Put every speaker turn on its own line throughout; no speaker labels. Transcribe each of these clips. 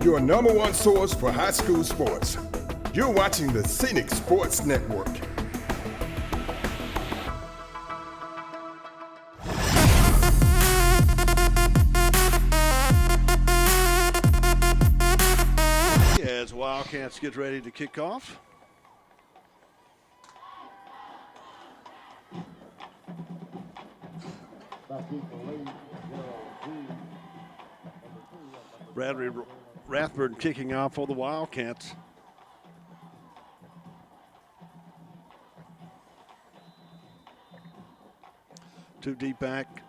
your number one source for high school sports. You're watching the Scenic Sports Network.
As Wildcats get ready to kick off. Bradley Rathburn kicking off for the Wildcats. Two deep back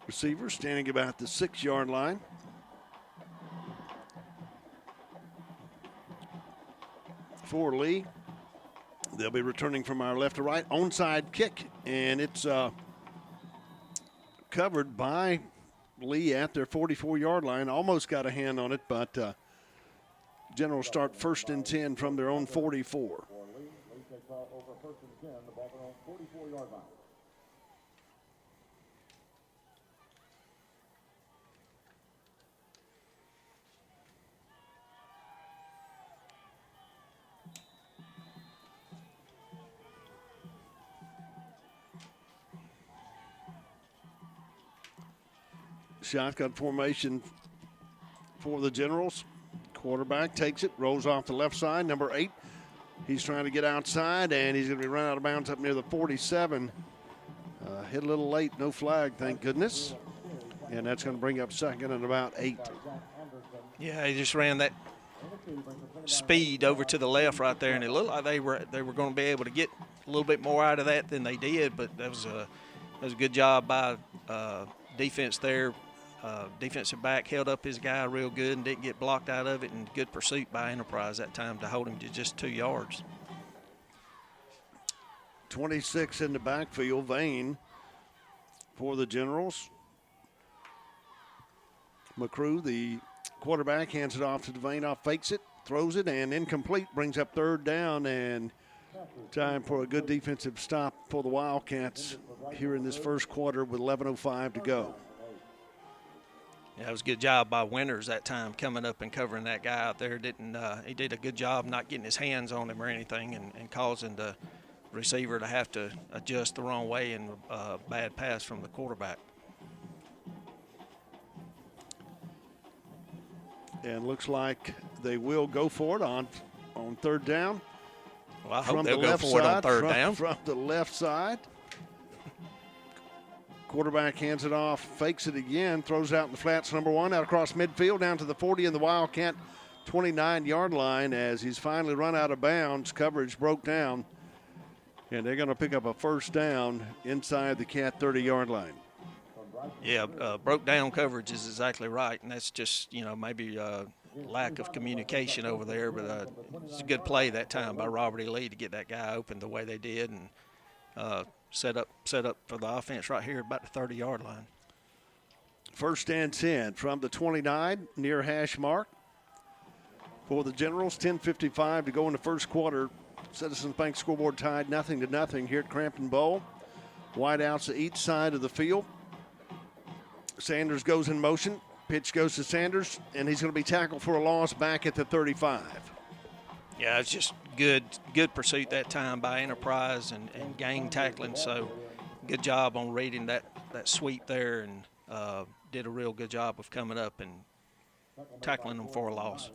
receivers standing about the 6-yard line. For Lee, they'll be returning from our left to right. Onside kick, and it's covered by Lee at their 44-yard line. Almost got a hand on it, but General start 1st and 10 from their own 44. Shotgun formation for the Generals. Quarterback takes it, rolls off the left side. Number 8, he's trying to get outside, and he's going to be run out of bounds up near the 47. Hit a little late, no flag, thank goodness. And that's going to bring up 2nd and about 8.
Yeah, he just ran that speed over to the left right there, and it looked like they were going to be able to get a little bit more out of that than they did. But that was a good job by defense there. Defensive back held up his guy real good and didn't get blocked out of it, and good pursuit by Enterprise that time to hold him to just 2 yards.
26 in the backfield, Vane for the Generals. McCrew, the quarterback, hands it off to Devane, fakes it, throws it, and incomplete, brings up 3rd down, and time for a good defensive stop for the Wildcats here in this first quarter with 11:05 to go.
Yeah, it was a good job by Winters that time coming up and covering that guy out there. He did a good job not getting his hands on him or anything and causing the receiver to have to adjust the wrong way, and a bad pass from the quarterback.
And looks like they will go for it on 3rd down.
Well, I hope they'll go for it on 3rd down.
From the left side. Quarterback hands it off, fakes it again, throws out in the flats. Number 1 out across midfield down to the 40 in the Wildcat 29-yard line as he's finally run out of bounds. Coverage broke down, and they're going to pick up a 1st down inside the Cat 30-yard line.
Yeah, broke down coverage is exactly right, and that's just, maybe lack of communication over there. But it's a good play that time by Robert E. Lee to get that guy open the way they did, and set up for the offense right here about the 30-yard line.
1st and 10 from the 29 near hash mark for the Generals. 10:55 to go in the first quarter. Citizens Bank scoreboard tied 0-0 here at Crampton Bowl. Wideouts to each side of the field. Sanders goes in motion. Pitch goes to Sanders, and he's going to be tackled for a loss back at the 35.
Yeah, it's just good pursuit that time by Enterprise and gang tackling. So good job on reading that sweep there, and did a real good job of coming up and tackling them for a loss.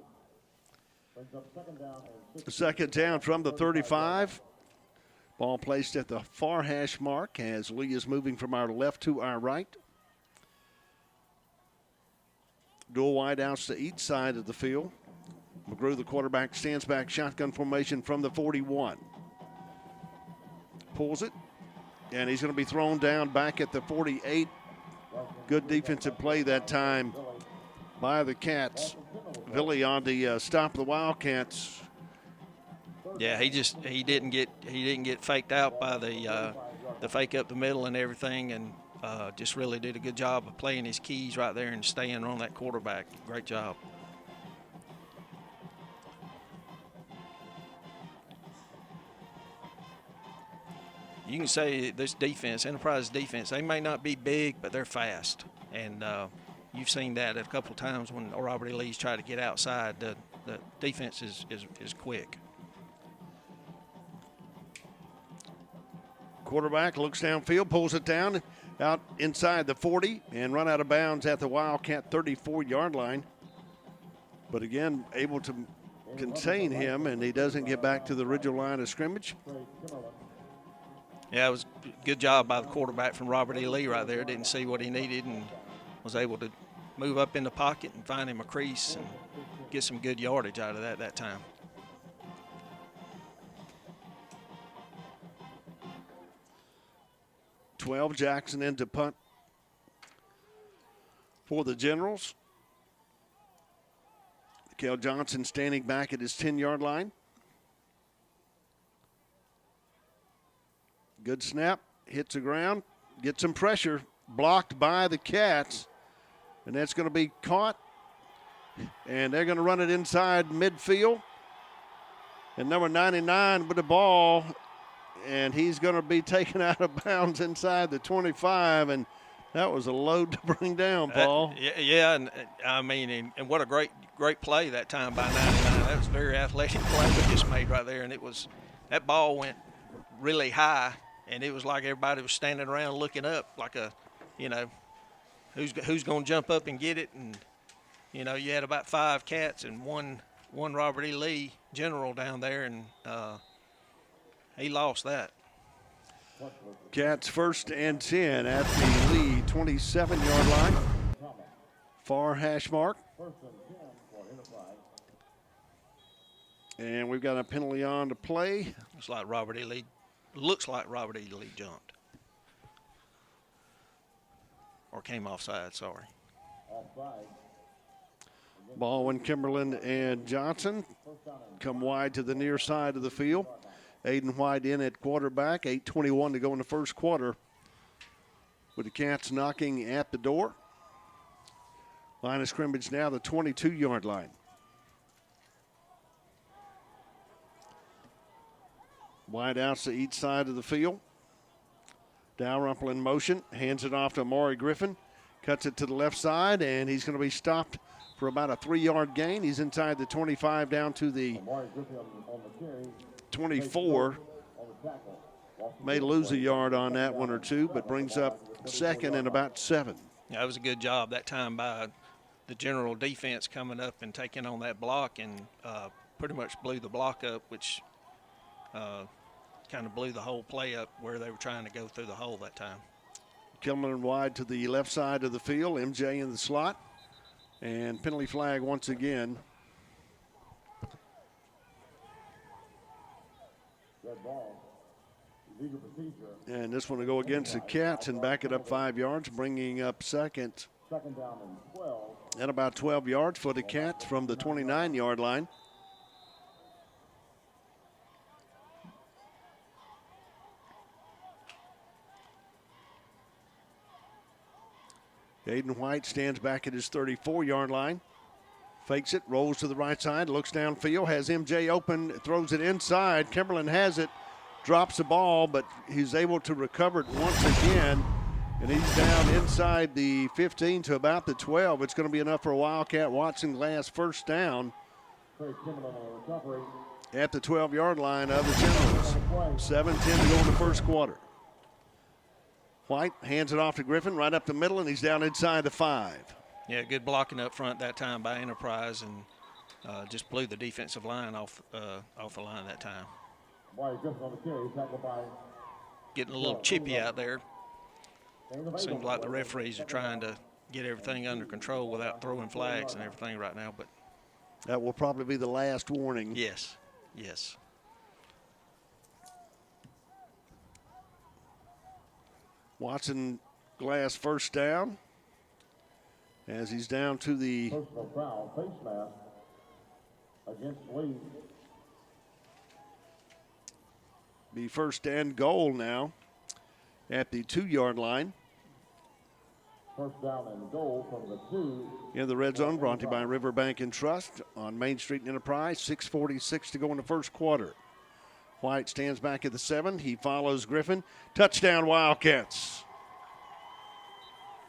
2nd down from the 35. Ball placed at the far hash mark as Lee is moving from our left to our right. Dual wideouts to each side of the field. McGrew, the quarterback, stands back, shotgun formation from the 41. Pulls it, and he's going to be thrown down back at the 48. Good defensive play that time by the Cats. Billy on the stop of the Wildcats.
Yeah, he didn't get faked out by the fake up the middle and everything, and just really did a good job of playing his keys right there and staying on that quarterback. Great job. You can say this defense, Enterprise defense, they may not be big, but they're fast. And you've seen that a couple of times when Robert E. Lee's tried to get outside. The defense is quick.
Quarterback looks downfield, pulls it down out inside the 40 and run out of bounds at the Wildcat 34-yard line. But again, able to contain him, and he doesn't get back to the original line of scrimmage.
Yeah, it was a good job by the quarterback from Robert E. Lee right there. Didn't see what he needed and was able to move up in the pocket and find him a crease and get some good yardage out of that time.
Jackson into punt for the Generals. Kel Johnson standing back at his 10-yard line. Good snap, hits the ground, gets some pressure, blocked by the Cats, and that's going to be caught. And they're going to run it inside midfield. And number 99 with the ball, and he's going to be taken out of bounds inside the 25, and that was a load to bring down, Paul.
Yeah, and I mean, and what a great play that time by 99. That was a very athletic play we just made right there, and that ball went really high, and it was like everybody was standing around looking up, like who's going to jump up and get it, and you had about 5 Cats and one Robert E. Lee General down there, and he lost that.
Cats 1st and 10 at the Lee 27-yard line. Far hash mark. And we've got a penalty on to play.
Looks like Robert E. Lee jumped. Or came offside, sorry.
Baldwin, Kimberlin, and Johnson come wide to the near side of the field. Aiden White in at quarterback, 8:21 to go in the first quarter. With the Cats knocking at the door. Line of scrimmage now, the 22-yard line. Wide outs to each side of the field. Dalrymple in motion, hands it off to Amari Griffin. Cuts it to the left side, and he's going to be stopped for about a 3-yard gain. He's inside the 25 down to the 24. May lose a yard on that one or two, but brings up second and about 7.
Yeah, that was a good job that time by the General defense coming up and taking on that block, and pretty much blew the block up, which kind of blew the whole play up where they were trying to go through the hole that time.
Kimberlin wide to the left side of the field. MJ in the slot. And penalty flag once again. And this one will go against the Cats and back it up 5 yards, bringing up second.
Second down and 12.
At about 12 yards for the Cats from the 29-yard line. Aiden White stands back at his 34-yard line. Fakes it, rolls to the right side, looks downfield, has MJ open, throws it inside. Kimberlin has it, drops the ball, but he's able to recover it once again. And he's down inside the 15 to about the 12. It's going to be enough for a Wildcat Watson Glass first down at the 12-yard line of the Generals. 7:10 to go in the first quarter. White hands it off to Griffin right up the middle, and he's down inside the 5.
Yeah, good blocking up front that time by Enterprise, and just blew the defensive line off the line that time. Getting a little chippy out there. Seems like the referees are trying to get everything under control without throwing flags and everything right now. But
that will probably be the last warning.
Yes, yes.
Watson Glass first down as he's down to the
personal foul, face mask against Lee.
Be first and goal now at the 2-yard line.
First down and goal from the 2.
In the red zone, brought to you by Riverbank and Trust on Main Street and Enterprise. 6:46 to go in the first quarter. White stands back at the 7. He follows Griffin. Touchdown, Wildcats.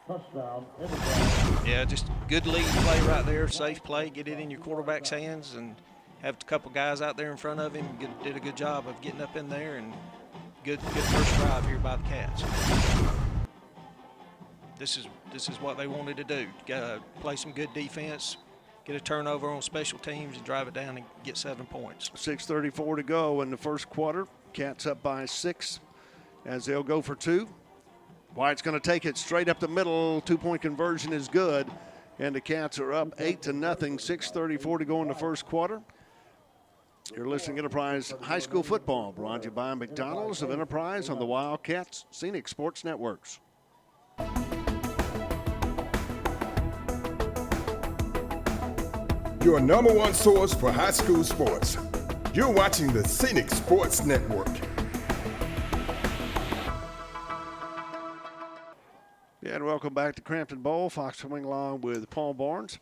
Touchdown, Enterprise.
Yeah, just good lead play right there, safe play, get it in your quarterback's hands, and have a couple guys out there in front of him. Did a good job of getting up in there, and good first drive here by the Cats. This is what they wanted to do. Play some good defense, get a turnover on special teams, and drive it down and get 7 points.
6:34 to go in the first quarter. Cats up by 6 as they'll go for 2. White's going to take it straight up the middle. 2-point conversion is good. And the Cats are up 8-0. 6:34 to go in the first quarter. You're listening to Enterprise High School Football, brought to you by McDonald's of Enterprise on the Wildcats Scenic Sports Networks.
Your number one source for high school sports. You're watching the Scenic Sports Network.
Yeah, and welcome back to Crampton Bowl. Fox coming along with Paul Barnes.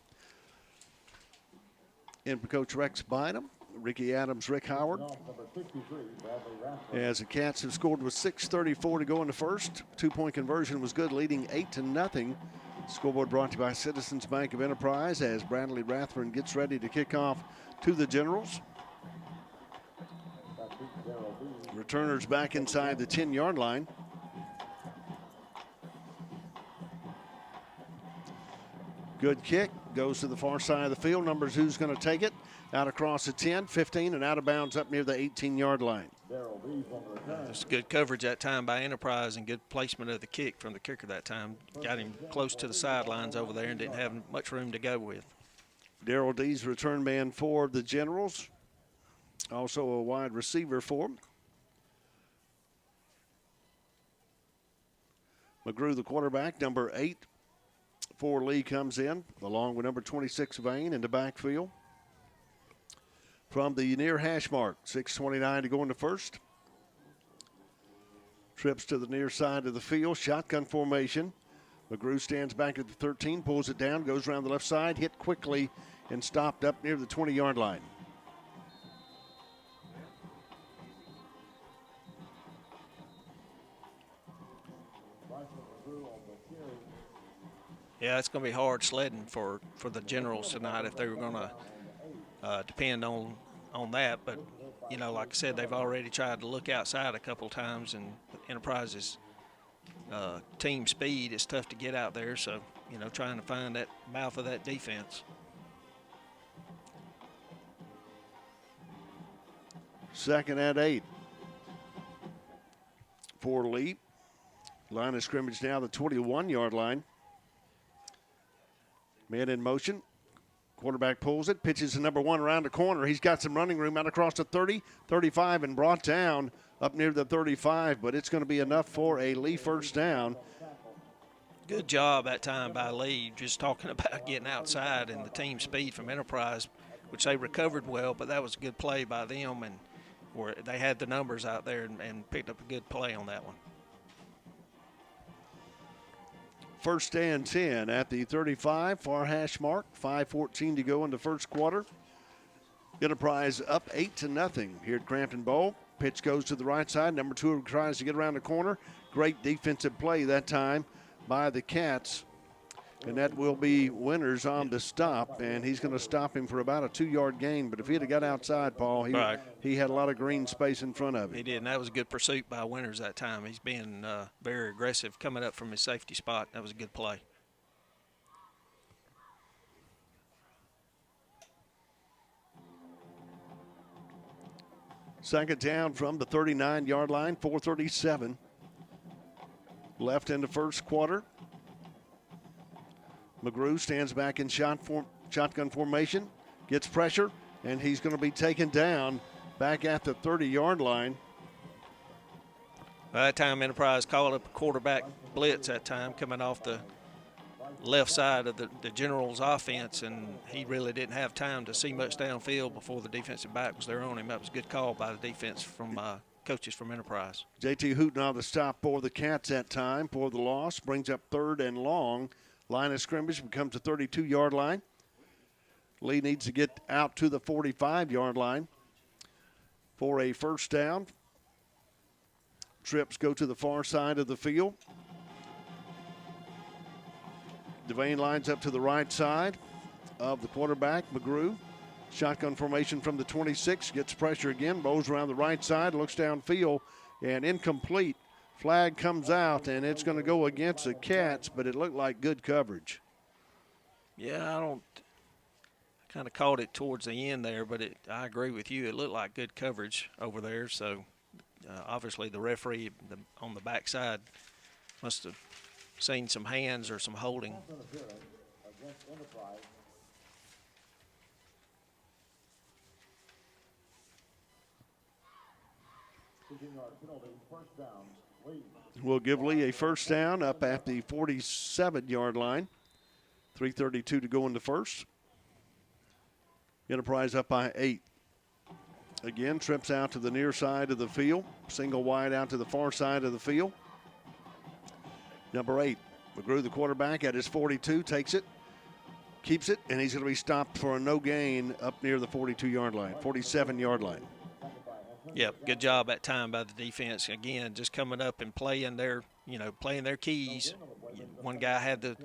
In for Coach Rex Bynum, Ricky Adams, Rick Howard.
Number 63, Bradley Rathbone.
As the Cats have scored with 6:34 to go in the first. 2-point conversion was good, leading 8-0. Scoreboard brought to you by Citizens Bank of Enterprise as Bradley Rathburn gets ready to kick off to the Generals. Returners back inside the 10-yard line. Good kick, goes to the far side of the field. Numbers who's going to take it. Out across the 10, 15, and out of bounds up near the 18-yard line.
Darrell Bees on the return.
There's good coverage that time by Enterprise and good placement of the kick from the kicker that time. Got him close to the sidelines over there and didn't have much room to go with.
Darrell Dees, return man for the Generals. Also a wide receiver for him. McGrew, the quarterback, number 8 for Lee, comes in, along with number 26, Vane, in the backfield. From the near hash mark, 6:29 to go in the first. Trips to the near side of the field, shotgun formation. McGrew stands back at the 13, pulls it down, goes around the left side, hit quickly, and stopped up near the 20-yard line.
Yeah, it's going to be hard sledding for the Generals tonight if they were going to depend on that. But, you know, like I said, they've already tried to look outside a couple times, and Enterprise's team speed is tough to get out there. So, you know, trying to find that mouth of that defense.
Second at 8 for Lee. Line of scrimmage now, the 21-yard line. Man in motion. Quarterback pulls it, pitches to number 1 around the corner. He's got some running room out across the 30, 35, and brought down up near the 35, but it's going to be enough for a Lee first down.
Good job that time by Lee, just talking about getting outside and the team speed from Enterprise, which they recovered well, but that was a good play by them, and where they had the numbers out there and picked up a good play on that one.
First and 10 at the 35, far hash mark. 5:14 to go in the first quarter. Enterprise up 8-0 here at Crampton Bowl. Pitch goes to the right side. Number 2 tries to get around the corner. Great defensive play that time by the Cats. And that will be Winters on the stop, and he's going to stop him for about a 2-yard gain. But if he had got outside, Paul, he had a lot of green space in front of him.
He did, and that was a good pursuit by Winters that time. He's been very aggressive coming up from his safety spot. That was a good play.
Second down from the 39-yard line, 4:37 left in the first quarter. McGrew stands back in shotgun formation, gets pressure, and he's going to be taken down back at the 30-yard line.
By that time, Enterprise called up a quarterback blitz that time, coming off the left side of the Generals' offense, and he really didn't have time to see much downfield before the defensive back was there on him. That was a good call by the defense from coaches from Enterprise.
J.T. Hooten on the stop for the Cats that time for the loss, brings up 3rd and long. Line of scrimmage becomes a 32-yard line. Lee needs to get out to the 45-yard line for a first down. Trips go to the far side of the field. Devane lines up to the right side of the quarterback, McGrew. Shotgun formation from the 26, gets pressure again, rolls around the right side, looks downfield, and incomplete. Flag comes out, and it's going to go against the Cats, but it looked like good coverage.
Yeah, I kind of caught it towards the end there, but I agree with you. It looked like good coverage over there. So obviously the referee on the backside must have seen some hands or some holding.
We'll give Lee a first down up at the 47-yard line. 3:32 to go in the first. Enterprise up by 8. Again, trips out to the near side of the field. Single wide out to the far side of the field. Number 8, McGrew, the quarterback, at his 42, takes it, keeps it, and he's going to be stopped for a no gain up near the 42-yard line, 47-yard line.
Yep, good job that time by the defense. Again, just coming up and playing their keys. One guy had the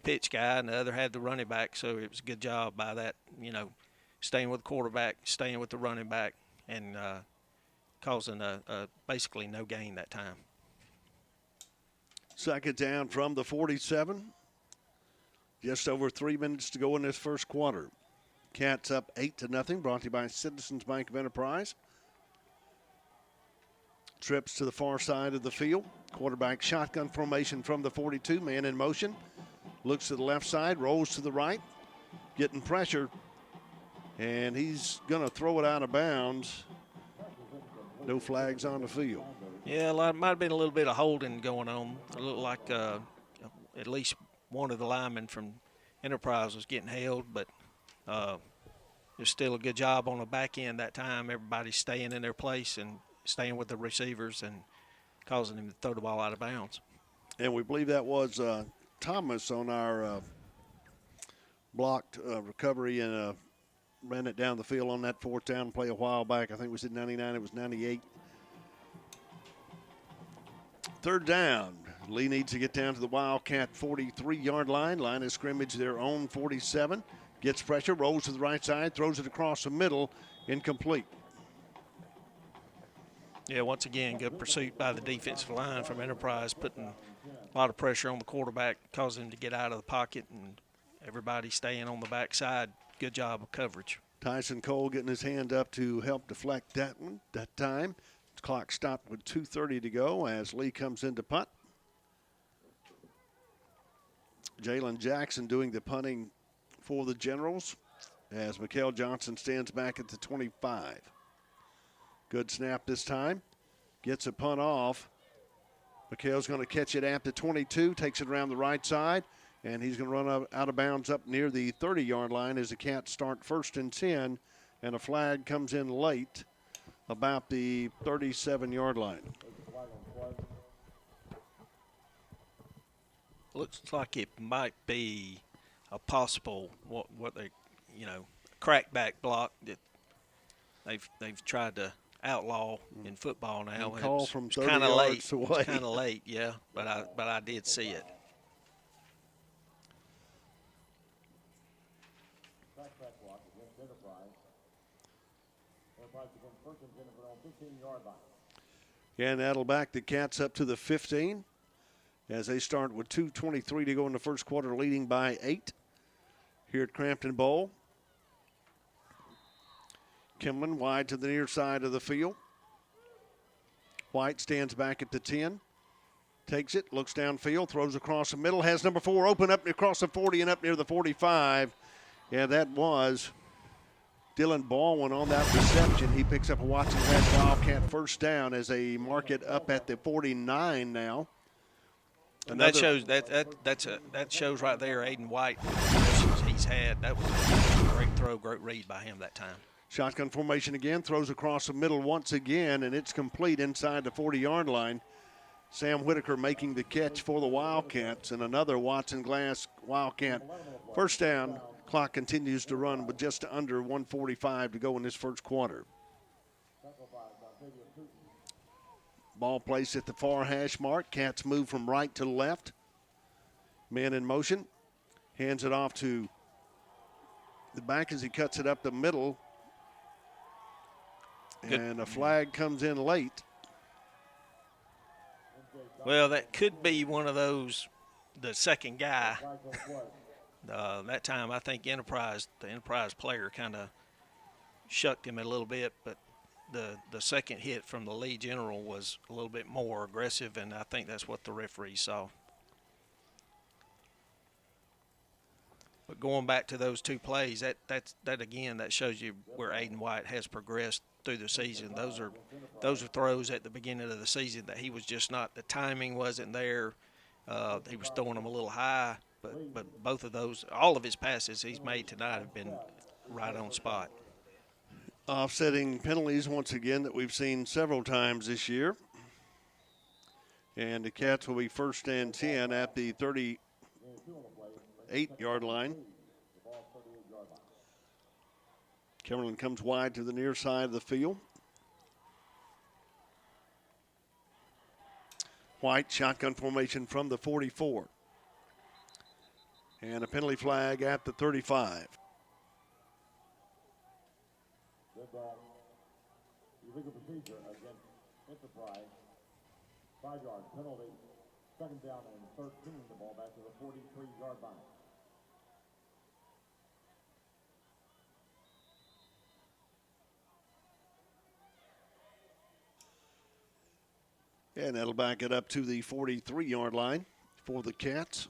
pitch guy, and the other had the running back, so it was a good job by that, staying with the quarterback, staying with the running back, and causing a basically no gain that time.
Second down from the 47. Just over 3 minutes to go in this first quarter. Cats up 8-0, brought to you by Citizens Bank of Enterprise. Trips to the far side of the field. Quarterback shotgun formation from the 42, man in motion. Looks to the left side, rolls to the right, getting pressure, and he's going to throw it out of bounds. No flags on the field.
Yeah, might have been a little bit of holding going on. It looked like at least one of the linemen from Enterprise was getting held, but there's still a good job on the back end that time. Everybody's staying in their place and staying with the receivers and causing him to throw the ball out of bounds.
And we believe that was Thomas on our blocked recovery and ran it down the field on that fourth down play a while back. I think we said 99, it was 98. Third down. Lee needs to get down to the Wildcat 43-yard line. Line of scrimmage, their own 47. Gets pressure, rolls to the right side, throws it across the middle, incomplete.
Yeah, once again, good pursuit by the defensive line from Enterprise, putting a lot of pressure on the quarterback, causing him to get out of the pocket, and everybody staying on the backside. Good job of coverage.
Tyson Cole getting his hand up to help deflect that one that time. The clock stopped with 2:30 to go as Lee comes in to punt. Jalen Jackson doing the punting for the Generals as Mikael Johnson stands back at the 25. Good snap this time. Gets a punt off. Mikael's going to catch it at the 22, takes it around the right side, and he's going to run out of bounds up near the 30-yard line as the Cats start 1st and 10, and a flag comes in late about the 37-yard line.
Looks like it might be a possible what they, crackback block that they've tried to outlaw in football now.
Call from 30
kind of
yards
late.
away.
It's kind of late, yeah, but I did see it.
And that'll back the Cats up to the 15 as they start with 2:23 to go in the first quarter, leading by 8 here at Crampton Bowl. Kimlin wide to the near side of the field. White stands back at the 10. Takes it, looks downfield, throws across the middle, has number 4 open up across the 40 and up near the 45. And that was Dylan Baldwin on that reception. He picks up a Watson Pass Wildcat first down as they mark it up at the 49 now.
That shows that shows right there Aiden White he's had. That was a great throw, great read by him that time.
Shotgun formation again, throws across the middle once again, and it's complete inside the 40-yard line. Sam Whitaker making the catch for the Wildcats, and another Watson Glass Wildcat first down. Clock continues to run with just under 1:45 to go in this first quarter. Ball placed at the far hash mark. Cats move from right to left. Man in motion. Hands it off to the back as he cuts it up the middle.
Good.
And a flag comes in late.
Well, that could be one of those, the second guy. That time, I think the Enterprise player kind of shucked him a little bit, but the second hit from the Lee General was a little bit more aggressive, and I think that's what the referee saw. But going back to those two plays, that again, that shows you where Aiden White has progressed through the season. Those are throws at the beginning of the season that he was just not, the timing wasn't there. He was throwing them a little high, but both of those, all of his passes he's made tonight have been right on spot.
Offsetting penalties once again that we've seen several times this year. And the Cats will be first and 10 at the 38-yard line. Cumberland comes wide to the near side of the field. White shotgun formation from the 44. And a penalty flag at the 35.
Illegal procedure against Enterprise. 5-yard penalty. Second down and 13. The ball back to the 43-yard line.
And that'll back it up to the 43-yard line for the Cats.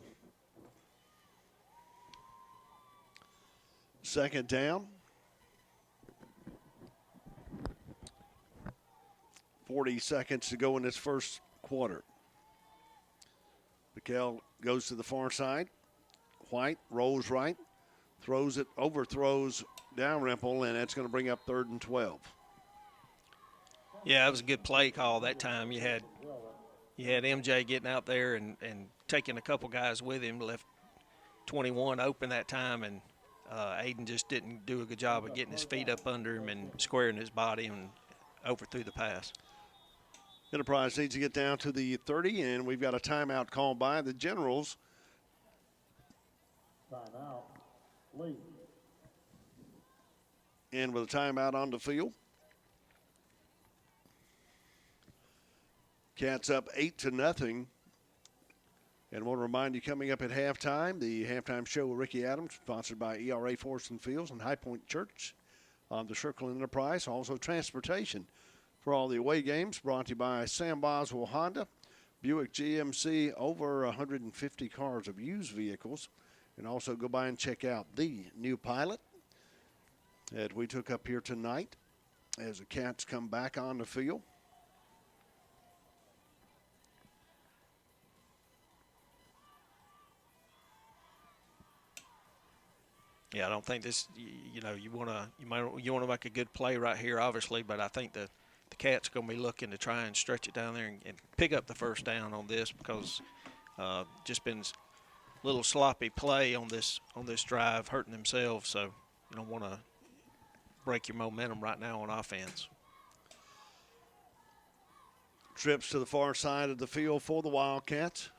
Second down. 40 seconds to go in this first quarter. McHale goes to the far side. White rolls right, throws it, overthrows Dalrymple, and that's going to bring up 3rd and 12.
Yeah, it was a good play call that time. You had MJ getting out there and taking a couple guys with him, left 21 open that time, and Aiden just didn't do a good job of getting his feet up under him and squaring his body and overthrew the pass.
Enterprise needs to get down to the 30, and we've got a timeout called by the Generals.
Timeout. Lee.
And with a timeout on the field. Cats up 8-0. And want to remind you, coming up at halftime, the halftime show with Ricky Adams, sponsored by ERA Forest and Fields and High Point Church on the Circle Enterprise. Also transportation for all the away games, brought to you by Sam Boswell Honda, Buick GMC, over 150 cars of used vehicles. And also go by and check out the new Pilot that we took up here tonight as the Cats come back on the field.
Yeah, I don't think this. You want to make a good play right here, obviously, but I think the Cats are going to be looking to try and stretch it down there and pick up the first down on this, because just been a little sloppy play on this drive, hurting themselves. So you don't want to break your momentum right now on offense.
Trips to the far side of the field for the Wildcats.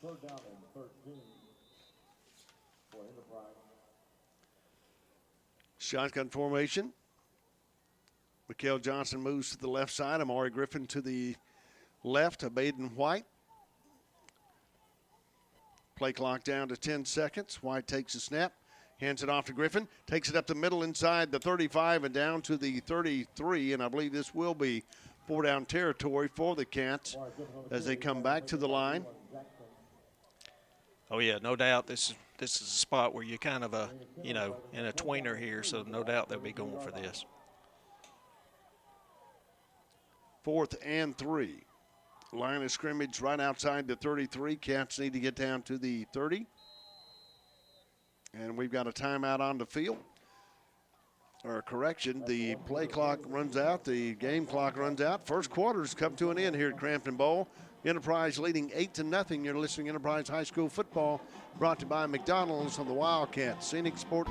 Third down and 13 for Enterprise.
Shotgun formation. Mikael Johnson moves to the left side. Amari Griffin to the left of Aiden White. Play clock down to 10 seconds. White takes a snap, hands it off to Griffin, takes it up the middle inside the 35 and down to the 33, and I believe this will be 4-down territory for the Cats as they come back to the line.
Oh yeah, no doubt. This is a spot where you're kind of in a tweener here, so no doubt they'll be going for this.
4th and 3. Line of scrimmage right outside the 33. Cats need to get down to the 30. And we've got a timeout on the field. Or correction, the play clock runs out. The game clock runs out. First quarter's come to an end here at Crampton Bowl. Enterprise leading 8-0. You're listening to Enterprise High School football, brought to you by McDonald's on the Wildcats. Scenic Sport.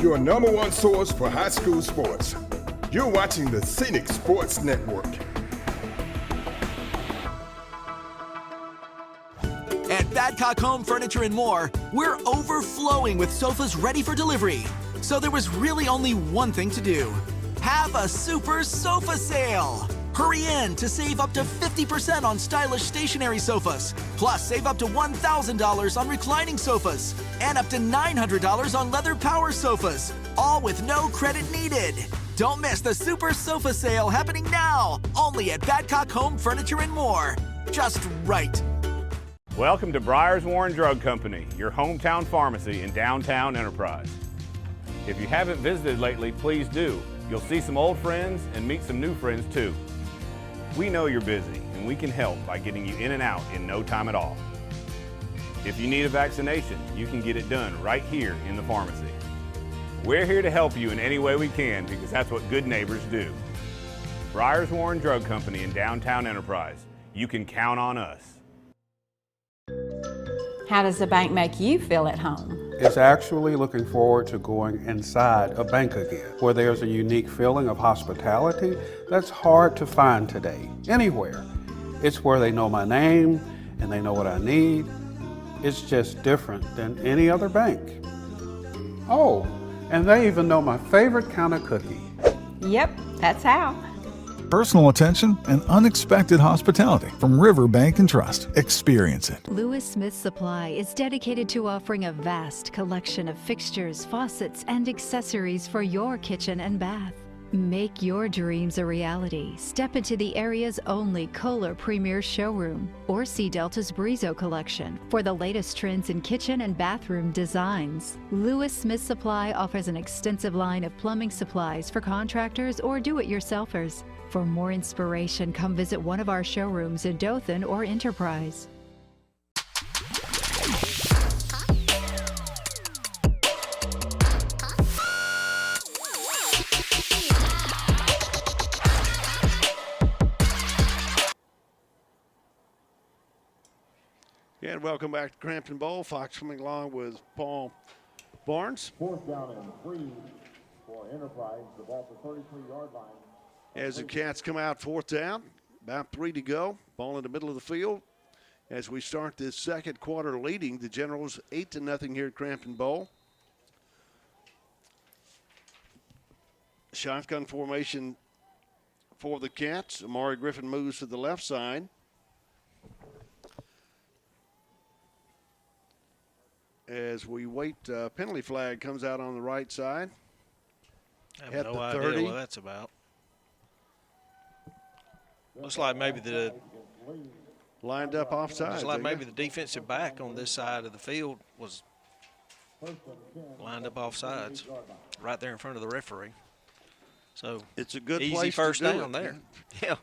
Your number one source for high school sports. You're watching the Scenic Sports Network.
At Badcock Home Furniture and More, we're overflowing with sofas ready for delivery. So there was really only one thing to do. Have a super sofa sale. Hurry in to save up to 50% on stylish stationary sofas. Plus, save up to $1,000 on reclining sofas. And up to $900 on leather power sofas. All with no credit needed. Don't miss the super sofa sale happening now. Only at Badcock Home Furniture and More. Just right.
Welcome to Briars Warren Drug Company, your hometown pharmacy in downtown Enterprise. If you haven't visited lately, please do. You'll see some old friends and meet some new friends too. We know you're busy and we can help by getting you in and out in no time at all. If you need a vaccination, you can get it done right here in the pharmacy. We're here to help you in any way we can because that's what good neighbors do. Briars Warren Drug Company in downtown Enterprise. You can count on us.
How does the bank make you feel at home?
It's actually looking forward to going inside a bank again, where there's a unique feeling of hospitality that's hard to find today, anywhere. It's where they know my name and they know what I need. It's just different than any other bank. Oh, and they even know my favorite kind of cookie.
Yep, that's how.
Personal attention and unexpected hospitality from River Bank and Trust. Experience it.
Lewis Smith Supply is dedicated to offering a vast collection of fixtures, faucets, and accessories for your kitchen and bath. Make your dreams a reality. Step into the area's only Kohler Premier showroom or see Delta's Brizo collection for the latest trends in kitchen and bathroom designs. Lewis Smith Supply offers an extensive line of plumbing supplies for contractors or do-it-yourselfers. For more inspiration, come visit one of our showrooms in Dothan or Enterprise.
And welcome back to Crampton Bowl. Fox coming along with Paul Barnes.
Fourth down and 3 for Enterprise. The ball at the 33-yard line.
As the Cats come out fourth down, about 3 to go. Ball in the middle of the field. As we start this second quarter leading the Generals 8-0 here at Crampton Bowl. Shotgun formation for the Cats. Amari Griffin moves to the left side. As we wait, penalty flag comes out on the right side.
I have no idea what that's about. Looks like maybe the
lined up offside.
Looks like maybe the defensive back on this side of the field was lined up offsides, right there in front of the referee. So
it's a good
easy
place
first
to do
down
it.
there. Yeah.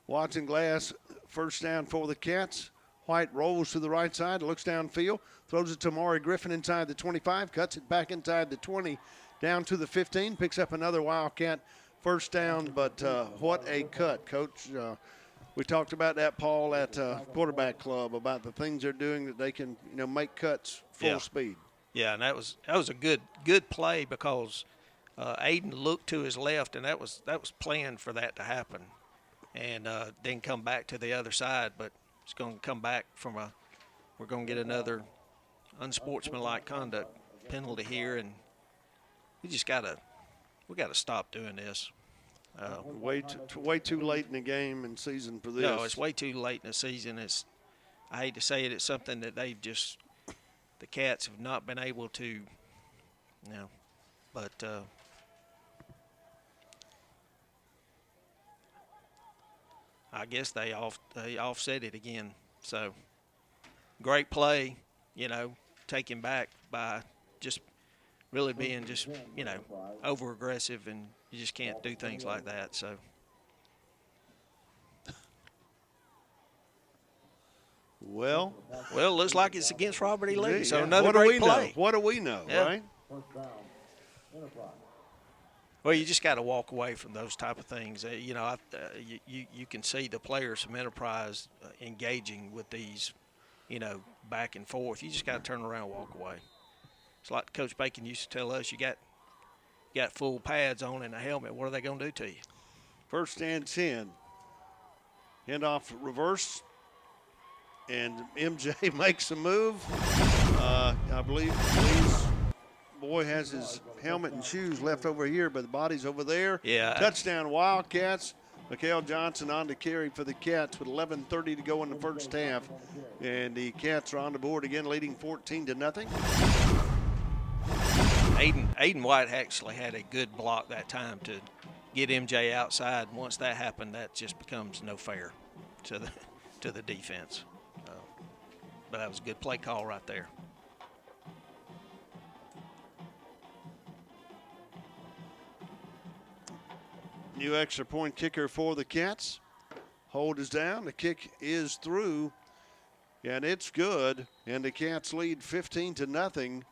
Watson Glass, first down for the Cats. White rolls to the right side, looks downfield, throws it to Amari Griffin inside the 25, cuts it back inside the 20, down to the 15, picks up another Wildcat first down, but what a cut, Coach. We talked about that, Paul, at Quarterback Club, about the things they're doing that they can, make cuts full speed.
Yeah, and that was a good play because Aiden looked to his left, and that was planned for that to happen, and then come back to the other side, but it's going to come back we're going to get another unsportsmanlike conduct penalty here, and we got to stop doing this.
Way too late in the game and season for this.
No, it's way too late in the season. I hate to say it, it's something that the Cats have not been able to, but I guess they offset it again. So great play, taken back by just really being over aggressive, and you just can't do things like that. So
well,
looks like it's against Robert E. Lee. So another
what
great play.
What do we know, right?
Well, you just got to walk away from those type of things. You can see the players from Enterprise engaging with these, back and forth. You just got to turn around and walk away. It's like Coach Bacon used to tell us, you got got full pads on and a helmet, what are they going to do to you?
1st and 10. Handoff reverse. And MJ makes a move. I believe Lee's boy has his helmet and shoes left over here, but the body's over there.
Yeah.
Touchdown Wildcats. Mikael Johnson on to carry for the Cats with 11:30 to go in the first half. And the Cats are on the board again, leading 14-0.
Aiden White actually had a good block that time to get MJ outside. Once that happened, that just becomes no fair to the defense. But that was a good play call right there.
New extra point kicker for the Cats. Hold is down. The kick is through, and it's good. And the Cats lead 15-0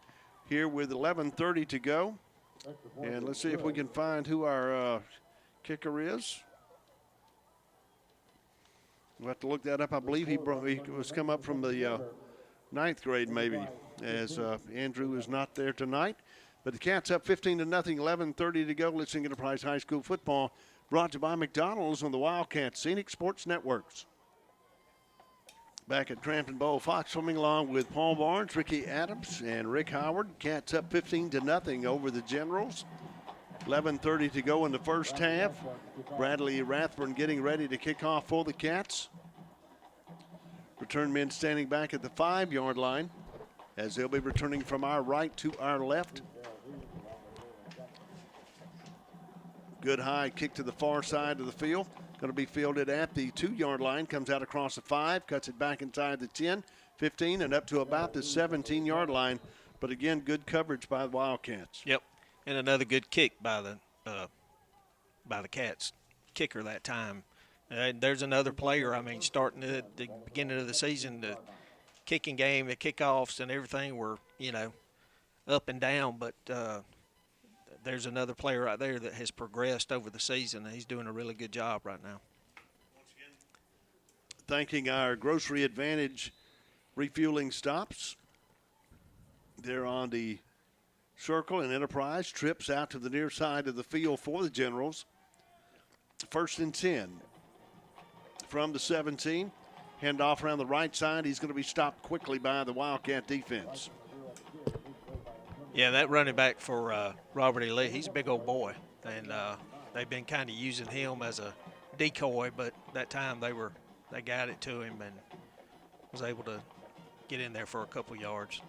here with 11:30 to go. And let's see if we can find who our kicker is. We'll have to look that up. I believe he was come up from the 9th grade maybe, as Andrew is not there tonight. But the Cats up 15-0, 11:30 to go. Listening to Enterprise High School football, brought to you by McDonald's on the Wildcat Scenic Sports Networks. Back at Crampton Bowl, Fox swimming along with Paul Barnes, Ricky Adams, and Rick Howard. Cats up 15-0 over the Generals. 11:30 to go in the first half. Bradley Rathburn getting ready to kick off for the Cats. Return men standing back at the 5-yard line as they'll be returning from our right to our left. Good high kick to the far side of the field. Going to be fielded at the 2-yard line. Comes out across the 5, cuts it back inside the 10, 15, and up to about the 17-yard line. But again, good coverage by the Wildcats.
Yep, and another good kick by the Cats kicker that time. There's another player. I mean, starting at the beginning of the season, the kicking game, the kickoffs, and everything were up and down. But there's another player right there that has progressed over the season, and he's doing a really good job right now.
Thanking our Grocery Advantage refueling stops. They're on the Circle and Enterprise. Trips out to the near side of the field for the Generals. 1st and 10 from the 17. Handoff around the right side. He's going to be stopped quickly by the Wildcat defense.
Yeah, that running back for Robert E. Lee, he's a big old boy. And they've been kind of using him as a decoy, but that time they got it to him and was able to get in there for a couple yards.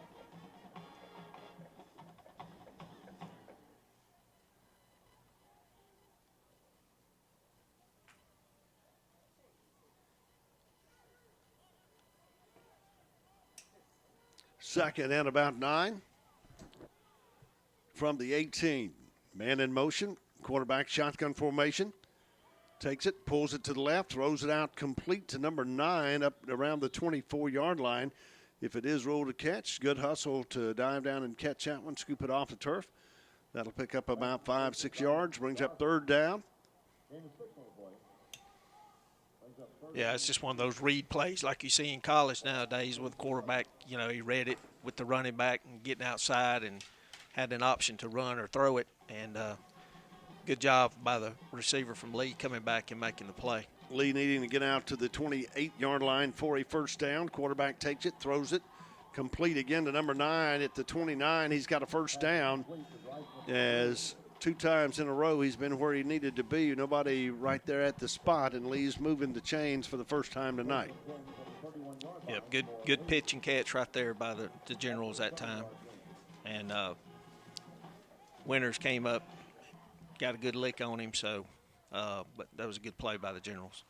Second and about 9 from the 18. Man in motion, quarterback shotgun formation. Takes it, pulls it to the left, throws it out complete to number 9 up around the 24-yard line. If it is ruled a catch, good hustle to dive down and catch that one, scoop it off the turf. That'll pick up about 5-6 yards, brings up 3rd down.
Yeah, it's just one of those read plays like you see in college nowadays with the quarterback. He read it with the running back and getting outside and had an option to run or throw it. And good job by the receiver from Lee coming back and making the play.
Lee needing to get out to the 28-yard line for a 1st down. Quarterback takes it, throws it, complete again to number 9 at the 29. He's got a 1st down as 2 times in a row he's been where he needed to be. Nobody right there at the spot, and Lee's moving the chains for the first time tonight.
Yep, good pitch and catch right there by the Generals that time. And Winters came up, got a good lick on him, so but that was a good play by the Generals.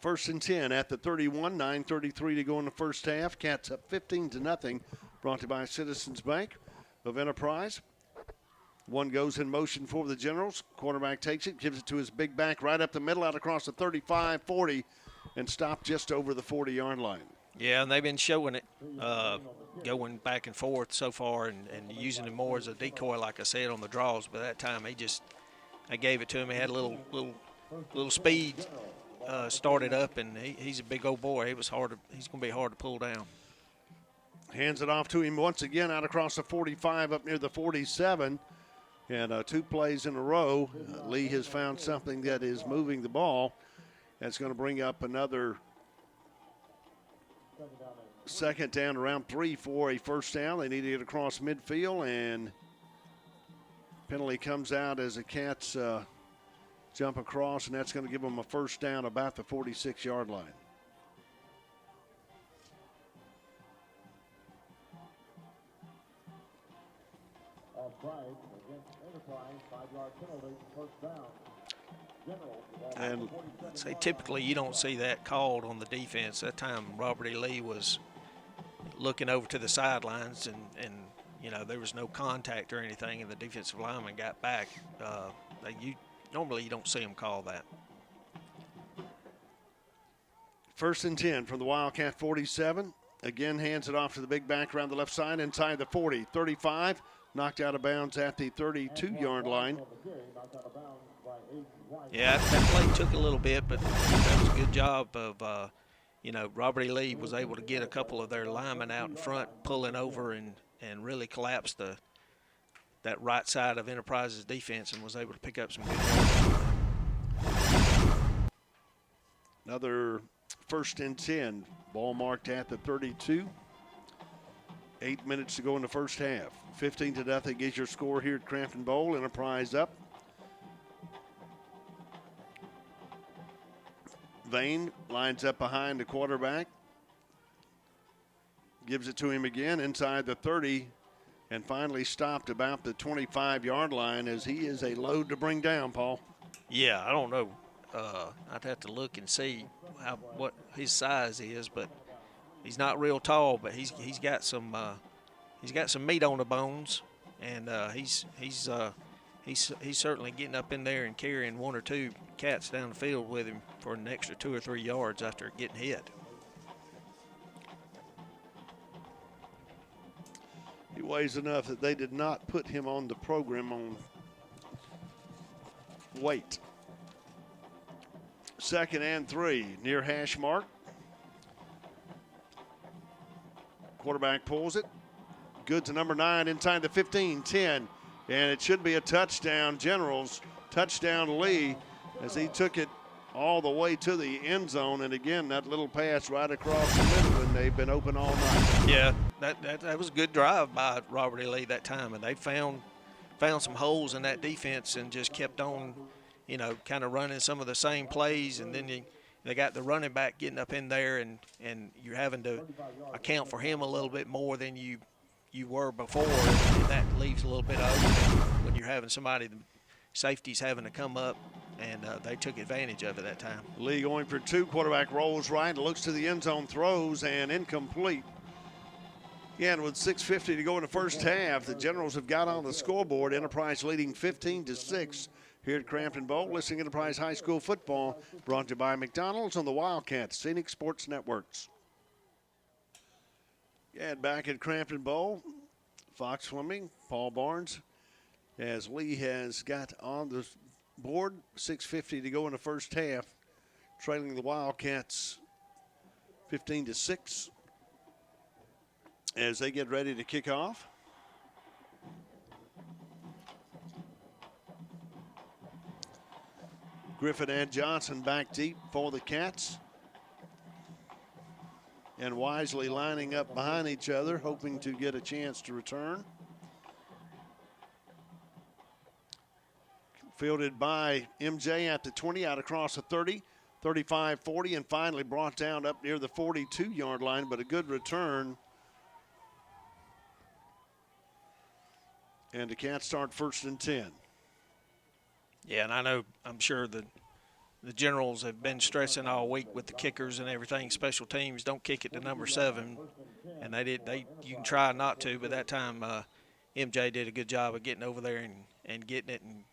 1st and 10 at the 31, 9:33 to go in the first half. Cats up 15-0, brought to you by Citizens Bank of Enterprise. One goes in motion for the Generals. Quarterback takes it, gives it to his big back right up the middle, out across the 35, 40, and stopped just over the 40-yard line.
Yeah, and they've been showing it, going back and forth so far and using him more as a decoy, like I said, on the draws. But that time I gave it to him. He had a little speed, started up, and he's a big old boy. He's going to be hard to pull down.
Hands it off to him once again out across the 45 up near the 47. And 2 plays in a row, Lee has found something that is moving the ball. That's going to bring up another second down, around 3 for a first down. They need to get across midfield, and penalty comes out as the Cats jump across, and that's going to give them a first down about the 46-yard line.
Offside against Enterprise, 5-yard penalty, first down. Generals, the ball
And
back to 47
I'd say
yards.
typically you don't see that called on the defense. That time Robert E. Lee was looking over to the sidelines, and you know, there was no contact or anything, and the defensive lineman got back. Normally you don't see them call that.
First and 10 from the Wildcat 47. Again, hands it off to the big back around the left side, inside the 40, 35. Knocked out of bounds at the 32-yard line.
Yeah, that play took a little bit, but that was a good job of, Robert E. Lee was able to get a couple of their linemen out in front, pulling over and really collapse that right side of Enterprise's defense, and was able to pick up some good yards.
Another first and 10. Ball marked at the 32. 8 minutes to go in the first half. 15-0 is your score here at Crampton Bowl. Enterprise up. Vane lines up behind the quarterback. Gives it to him again inside the 30, and finally stopped about the 25-yard line, as he is a load to bring down, Paul.
Yeah, I don't know. I'd have to look and see what his size is, but he's not real tall. But he's got some meat on the bones, and he's certainly getting up in there and carrying 1 or 2 Cats down the field with him for an extra 2 or 3 yards after getting hit.
He weighs enough that they did not put him on the program on weight. 2nd and 3, near hash mark. Quarterback pulls it. Good to number 9 inside the 15, 10. And it should be a touchdown. Generals, touchdown Lee, as he took it all the way to the end zone. And again, that little pass right across the middle, and they've been open all night.
Yeah, that was a good drive by Robert E. Lee that time, and they found some holes in that defense and just kept on, kind of running some of the same plays. And then they got the running back getting up in there, and you're having to account for him a little bit more than you were before, and that leaves a little bit open when you're having somebody, the safety's having to come up, and they took advantage of it that time.
Lee going for 2, quarterback rolls right, looks to the end zone, throws, and incomplete. Again, with 6:50 to go in the first half, the Generals have got on the scoreboard. Enterprise leading 15-6 here at Crampton Bowl. Listening to Enterprise High School football, brought to you by McDonald's on the Wildcats Scenic Sports Networks. And back at Crampton Bowl, Fox Swimming, Paul Barnes, as Lee has got on the board. 6:50 to go in the first half, trailing the Wildcats 15-6 as they get ready to kick off. Griffin and Johnson back deep for the Cats, and wisely lining up behind each other, hoping to get a chance to return. Fielded by MJ at the 20, out across the 30, 35, 40, and finally brought down up near the 42-yard line, but a good return. And the Cats start 1st and 10.
Yeah, and I'm sure the Generals have been stressing all week with the kickers and everything. Special teams don't kick it to number 7, and you can try not to, but that time MJ did a good job of getting over there and getting it, and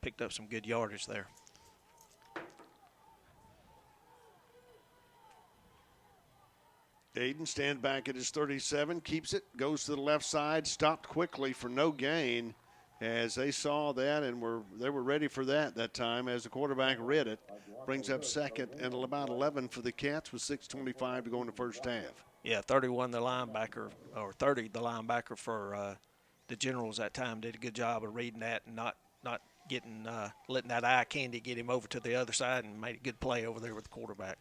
picked up some good yardage there.
Aiden stand back at his 37, keeps it, goes to the left side, stopped quickly for no gain, as they saw that and they were ready for that time as the quarterback read it. Brings up 2nd and about 11 for the Cats with 6:25 to go in the first half.
Yeah, 31 the linebacker, or 30 the linebacker for the Generals that time did a good job of reading that and not getting letting that eye candy get him over to the other side, and made a good play over there with the quarterback.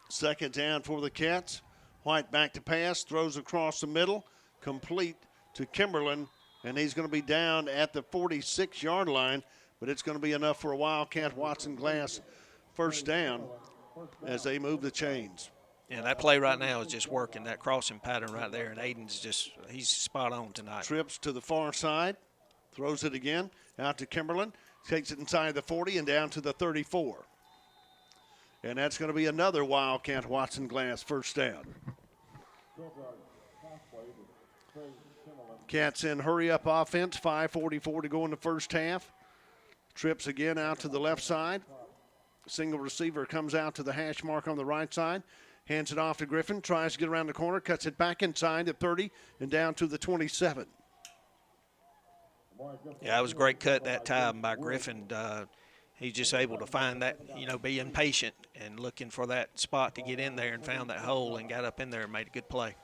Second down for the Cats. White back to pass, throws across the middle, complete to Kimberlin, and he's going to be down at the 46-yard line, but it's going to be enough for a Wildcat Watson Glass first down as they move the chains.
Yeah, that play right now is just working, that crossing pattern right there, and Aiden's he's spot on tonight.
Trips to the far side, throws it again, out to Kimberlin, takes it inside the 40 and down to the 34. And that's going to be another Wildcat Watson Glass first down. Cats in hurry-up offense, 5:44 to go in the first half. Trips again out to the left side. Single receiver comes out to the hash mark on the right side. Hands it off to Griffin, tries to get around the corner, cuts it back inside at 30 and down to the 27.
Yeah, it was a great cut that time by Griffin. He's just able to find that, being patient and looking for that spot to get in there, and found that hole and got up in there and made a good play.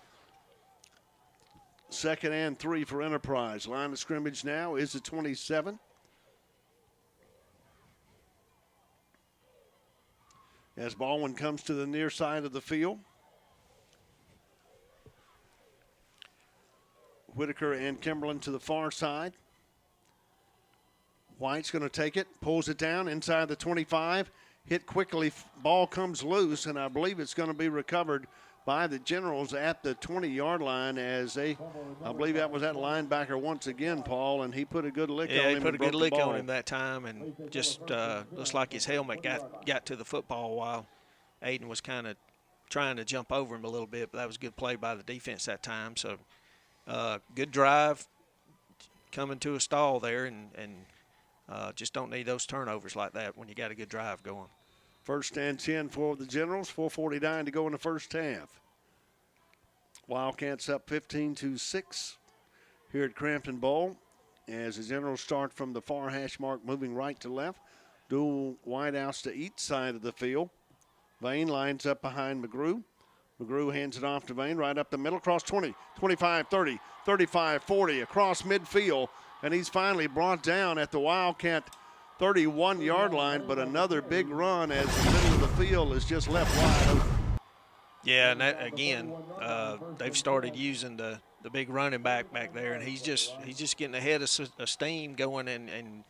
2nd and 3 for Enterprise. Line of scrimmage now is the 27. As Baldwin comes to the near side of the field. Whitaker and Kimberlin to the far side. White's going to take it, pulls it down inside the 25, hit quickly, ball comes loose, and I believe it's going to be recovered by the Generals at the 20-yard line as I believe that was that linebacker once again, Paul, and he put a good lick on him.
Yeah, he put a good lick on him that time, and just looks like his helmet got to the football while Aiden was kind of trying to jump over him a little bit, but that was a good play by the defense that time. So good drive, coming to a stall there, and just don't need those turnovers like that when you got a good drive going.
1st and 10 for the Generals, 4:49 to go in the first half. Wildcats up 15-6 here at Crampton Bowl as the Generals start from the far hash mark, moving right to left. Dual wideouts to each side of the field. Vane lines up behind McGrew. McGrew hands it off to Vane right up the middle, across 20, 25, 30, 35, 40, across midfield, and he's finally brought down at the Wildcat 31-yard line, but another big run as the middle of the field is just left wide open.
Yeah, and that, again, they've started using the big running back there, and he's just getting ahead of steam, going and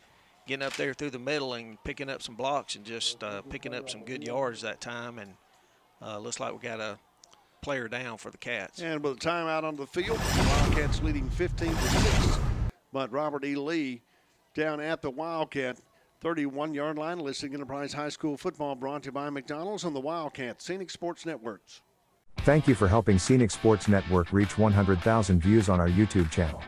getting up there through the middle and picking up some blocks and just picking up some good yards that time. And looks like we got a player down for the Cats.
And with a timeout on the field, the Wildcats leading 15-6. But Robert E. Lee down at the Wildcat 31-yard line. Listing Enterprise High School football brought to you by McDonald's on the Wildcat Scenic Sports Networks.
Thank you for helping Scenic Sports Network reach 100,000 views on our YouTube channel.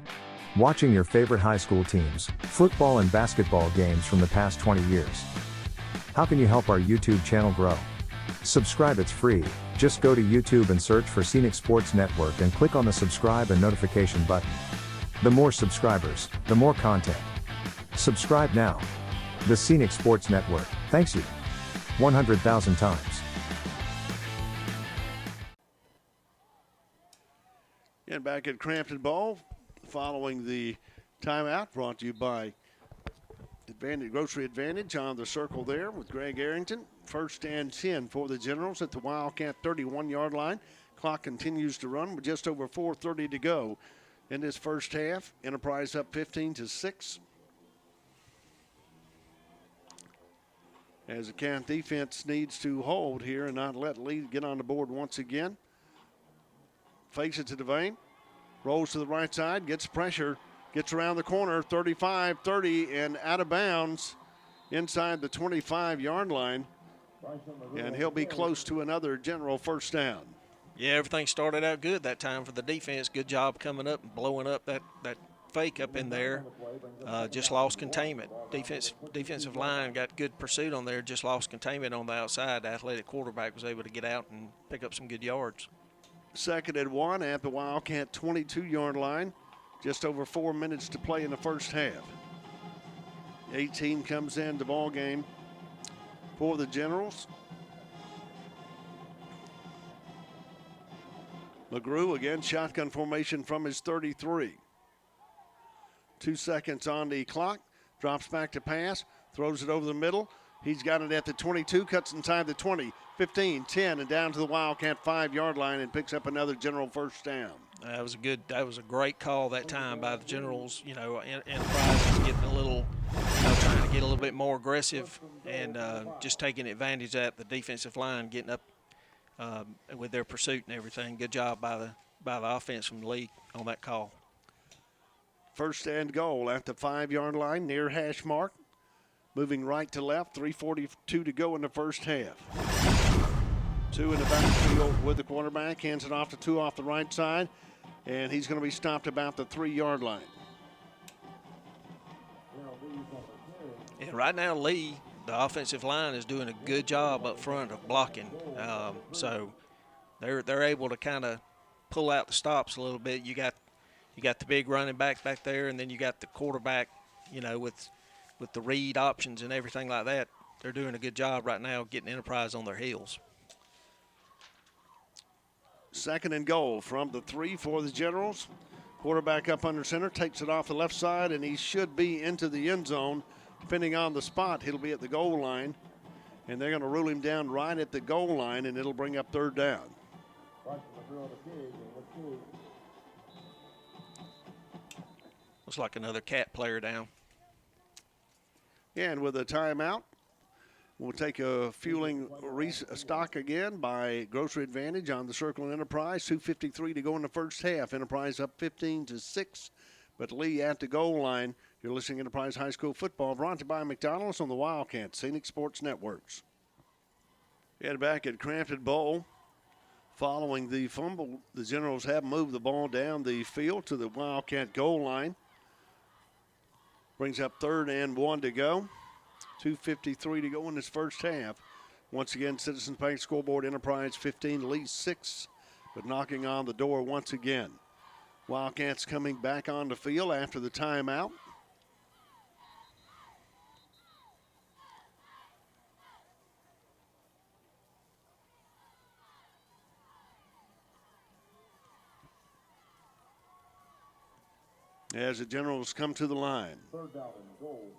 Watching your favorite high school teams, football and basketball games from the past 20 years. How can you help our YouTube channel grow? Subscribe, it's free. Just go to YouTube and search for Scenic Sports Network and click on the subscribe and notification button. The more subscribers, the more content. Subscribe now. The Scenic Sports Network, thanks you. 100,000 times.
And back at Crampton Ball, following the timeout, brought to you by Grocery Advantage on the circle there with Greg Arrington. 1st and 10 for the Generals at the Wildcat 31-yard line. Clock continues to run with just over 4:30 to go in this first half. Enterprise up 15-6. As the Cat defense needs to hold here and not let Lee get on the board once again. Fakes it to Devane. Rolls to the right side, gets pressure, gets around the corner, 35-30, and out of bounds inside the 25-yard line. And he'll be close to another General first down.
Yeah, everything started out good that time for the defense. Good job coming up and blowing up that fake up in there. Just lost containment. Defensive line got good pursuit on there, just lost containment on the outside. The athletic quarterback was able to get out and pick up some good yards.
2nd and 1 at the Wildcat 22-yard line. Just over 4 minutes to play in the first half. 18 comes in the ball game for the Generals. McGrew again, shotgun formation from his 33. 2 seconds on the clock. Drops back to pass. Throws it over the middle. He's got it at the 22. Cuts inside the 20, 15, 10, and down to the Wildcat 5-yard line and picks up another General first down.
That was a great call that time by the Generals. Enterprise is getting a little, trying to get a little bit more aggressive and just taking advantage of the defensive line, getting up with their pursuit and everything. Good job by the offense from Lee on that call.
First and goal at the 5-yard line, near hash mark. Moving right to left, 3:42 to go in the first half. 2 in the backfield with the quarterback, hands it off to 2 off the right side, and he's going to be stopped about the 3-yard line.
And right now, Lee, the offensive line, is doing a good job up front of blocking. So they're able to kind of pull out the stops a little bit. You got the big running back there, and then you got the quarterback, with the read options and everything like that. They're doing a good job right now getting Enterprise on their heels.
Second and goal from the 3 for the Generals. Quarterback up under center, takes it off the left side, and he should be into the end zone. Depending on the spot, he'll be at the goal line, and they're going to rule him down right at the goal line, and it'll bring up third down.
Looks like another Cat player down.
And with a timeout, we'll take a fueling stock again by Grocery Advantage on the Circle Enterprise. 2:53 to go in the first half. Enterprise up 15-6, but Lee at the goal line. You're listening to Enterprise High School football, brought to you by McDonald's on the Wildcat Scenic Sports Networks. And back at Crampton Bowl, following the fumble, the Generals have moved the ball down the field to the Wildcat goal line. Brings up 3rd and 1 to go. 2:53 to go in this first half. Once again, Citizens Bank scoreboard, Enterprise 15, Lee 6, but knocking on the door once again. Wildcats coming back on the field after the timeout. As the Generals come to the line.
Third down and goal.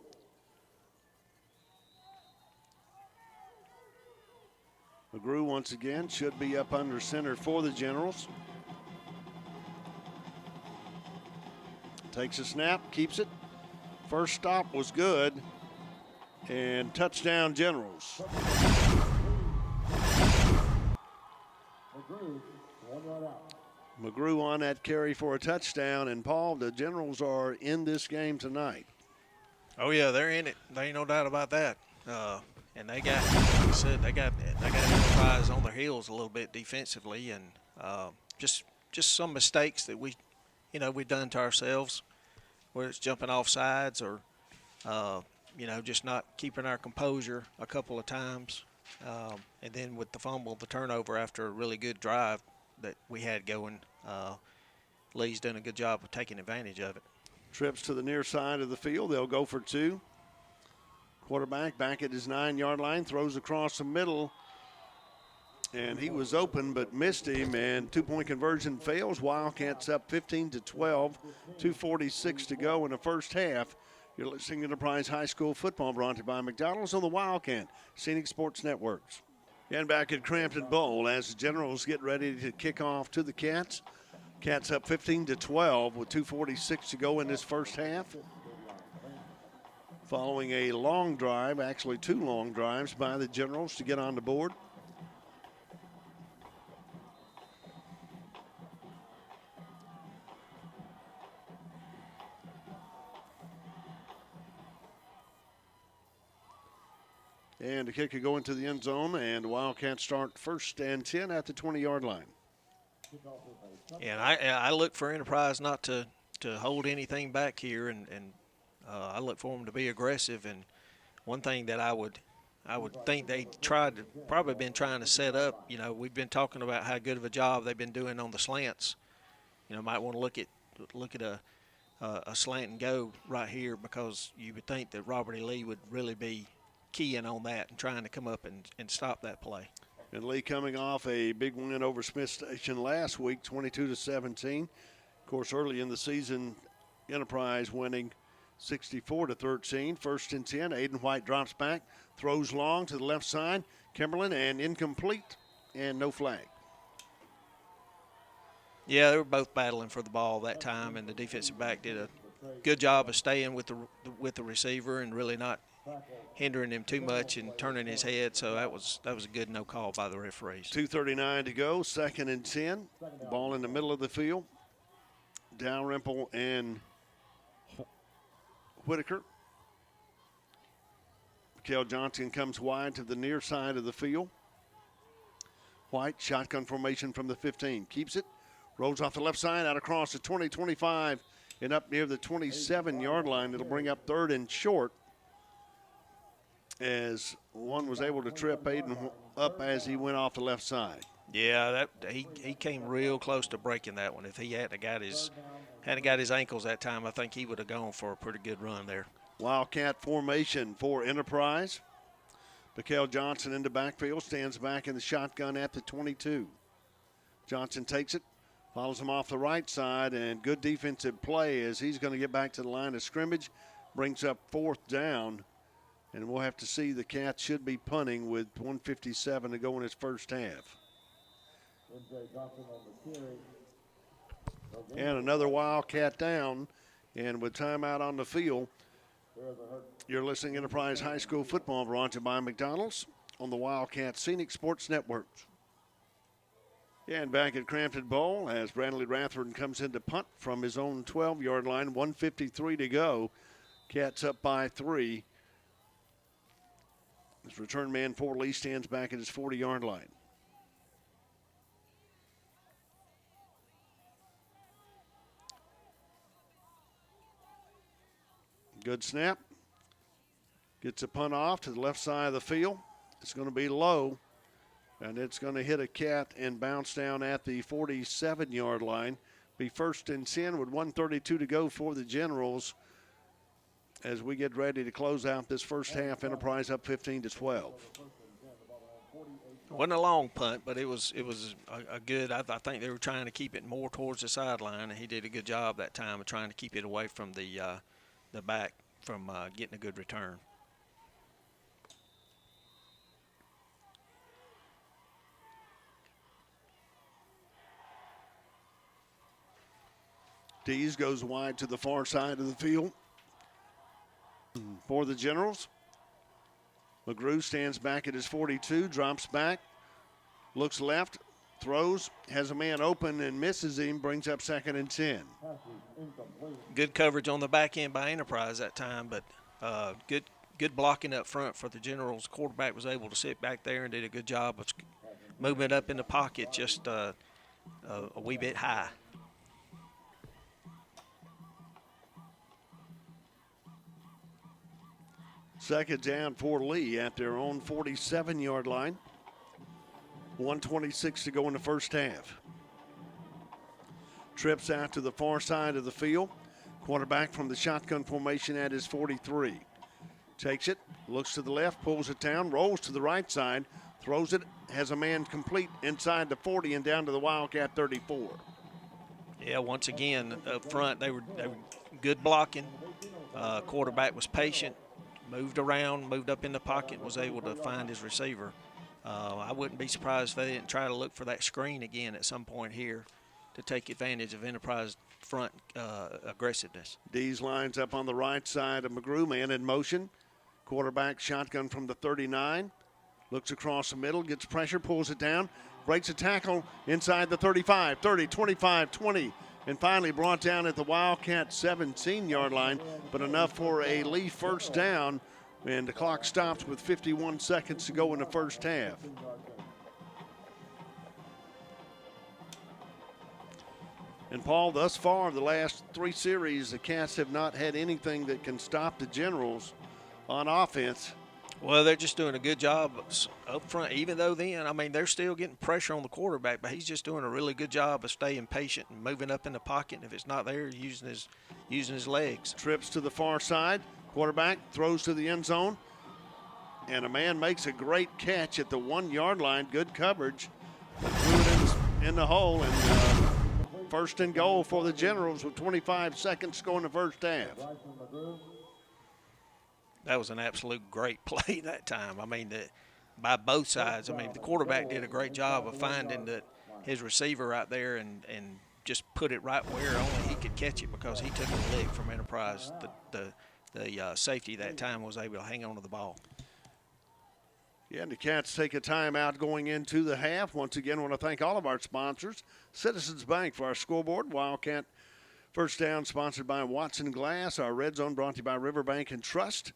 McGrew once again should be up under center for the Generals. Takes a snap, keeps it. First stop was good. And touchdown Generals.
McGrew, 1 yard out.
McGrew on that carry for a touchdown. And, Paul, the Generals are in this game tonight.
Oh, yeah, they're in it. There ain't no doubt about that. And they got, like I said, they got Enterprise on their heels a little bit defensively, and just some mistakes that we've done to ourselves, whether it's jumping off sides or, just not keeping our composure a couple of times. And then with the fumble, the turnover after a really good drive that we had going, Lee's done a good job of taking advantage of it.
Trips to the near side of the field. They'll go for 2. Quarterback back at his 9-yard line, throws across the middle, and he was open but missed him, and 2-point conversion fails. Wildcats up 15-12, 2:46 to go in the first half. You're listening to Enterprise High School football, brought to you by McDonald's on the Wildcat Scenic Sports Networks. And back at Crampton Bowl as the Generals get ready to kick off to the Cats. Cats up 15-12 with 2:46 to go in this first half. Following a long drive, actually 2 long drives by the Generals to get on the board. And the kick could go into the end zone, and the Wildcats start 1st and 10 at the 20-yard line.
And I look for Enterprise not to hold anything back here, and I look for them to be aggressive. And one thing that I would think they probably been trying to set up. We've been talking about how good of a job they've been doing on the slants. Might want to look at a slant and go right here, because you would think that Robert E. Lee would really be keying on that and trying to come up and stop that play.
And Lee coming off a big win over Smith Station last week, 22-17. Of course, early in the season, Enterprise winning 64-13. 1st and 10. Aiden White drops back, throws long to the left side. Kimberlin, and incomplete, and no flag.
Yeah, they were both battling for the ball that time, and the defensive back did a good job of staying with the receiver and really not hindering him too much and turning his head. So that was a good no call by the referees.
2:39 to go. 2nd and 10. Ball in the middle of the field. Dalrymple and Whitaker. Mikael Johnson comes wide to the near side of the field. White, shotgun formation from the 15. Keeps it. Rolls off the left side, out across the 20, 25, and up near the 27-yard line. It'll bring up 3rd and short as one was able to trip Aiden up as he went off the left side.
Yeah, he came real close to breaking that one. If he hadn't got his ankles that time, I think he would have gone for a pretty good run there.
Wildcat formation for Enterprise. Mikael Johnson in the backfield, stands back in the shotgun at the 22. Johnson takes it, follows him off the right side, and good defensive play as he's going to get back to the line of scrimmage. Brings up 4th down, and we'll have to see. The Cats should be punting with 1:57 to go in his first half. And another Wildcat down, and with timeout on the field, you're listening to Enterprise High School football brought to you by McDonald's on the Wildcat Scenic Sports Network. And back at Crampton Bowl as Bradley Rathburn comes in to punt from his own 12-yard line, 1:53 to go. Cats up by 3. His return man for Lee stands back at his 40-yard line. Good snap. Gets a punt off to the left side of the field. It's going to be low, and it's going to hit a Cat and bounce down at the 47-yard line. Be 1st and 10 with 1:32 to go for the Generals as we get ready to close out this first half. Enterprise up 15-12.
It wasn't a long punt, but it was a good. I think they were trying to keep it more towards the sideline, and he did a good job that time of trying to keep it away from the back from getting a good return.
Dees goes wide to the far side of the field for the Generals. McGrew stands back at his 42, drops back, looks left, throws, has a man open and misses him, brings up 2nd and 10.
Good coverage on the back end by Enterprise that time, but good blocking up front for the Generals. Quarterback was able to sit back there and did a good job of moving up in the pocket just a wee bit high.
Second down for Lee at their own 47-yard line. 1:26 to go in the first half. Trips out to the far side of the field. Quarterback from the shotgun formation at his 43. Takes it, looks to the left, pulls it down, rolls to the right side, throws it, has a man complete inside the 40 and down to the Wildcat 34.
Yeah, once again, up front, they were good blocking. Quarterback was patient, moved around, moved up in the pocket, was able to find his receiver. I wouldn't be surprised if they didn't try to look for that screen again at some point here to take advantage of Enterprise front aggressiveness.
Dees lines up on the right side of McGrew, man in motion. Quarterback shotgun from the 39. Looks across the middle, gets pressure, pulls it down, breaks a tackle inside the 35, 30, 25, 20, and finally brought down at the Wildcat 17-yard line, but enough for a Lee first down, and the clock stops with 51 seconds to go in the first half. And Paul, thus far, the last 3 series, the Cats have not had anything that can stop the Generals on offense.
Well, they're just doing a good job up front, even though they're still getting pressure on the quarterback, but he's just doing a really good job of staying patient and moving up in the pocket. And if it's not there, using his legs.
Trips to the far side. Quarterback throws to the end zone. And a man makes a great catch at the 1-yard line. Good coverage. Threw it in the hole, and First and goal for the Generals with 25 seconds to go in the first half.
That was an absolute great play that time. I mean, by both sides. I mean, the quarterback did a great job of finding his receiver right there and just put it right where only he could catch it because he took a lick from Enterprise. The safety that time was able to hang on to the ball.
Yeah, and the Cats take a timeout going into the half. Once again, I want to thank all of our sponsors. Citizens Bank for our scoreboard. Wildcat First Down sponsored by Watson Glass. Our Red Zone brought to you by Riverbank and Trust.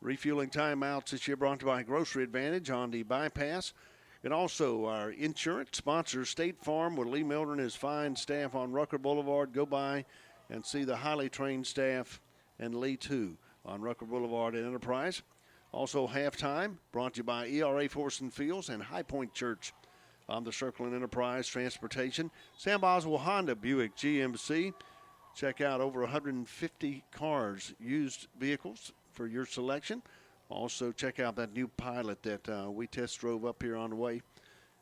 Refueling timeouts this year brought to you by Grocery Advantage on the bypass. And also our insurance sponsor, State Farm, with Lee Mildren and his fine staff on Rucker Boulevard. Go by and see the highly trained staff and Lee, too, on Rucker Boulevard at Enterprise. Also halftime brought to you by ERA Force and Fields and High Point Church on the Circle and Enterprise Transportation. Sam Boswell Honda Buick GMC. Check out over 150 cars, used vehicles for your selection. Also check out that new Pilot that we test drove up here on the way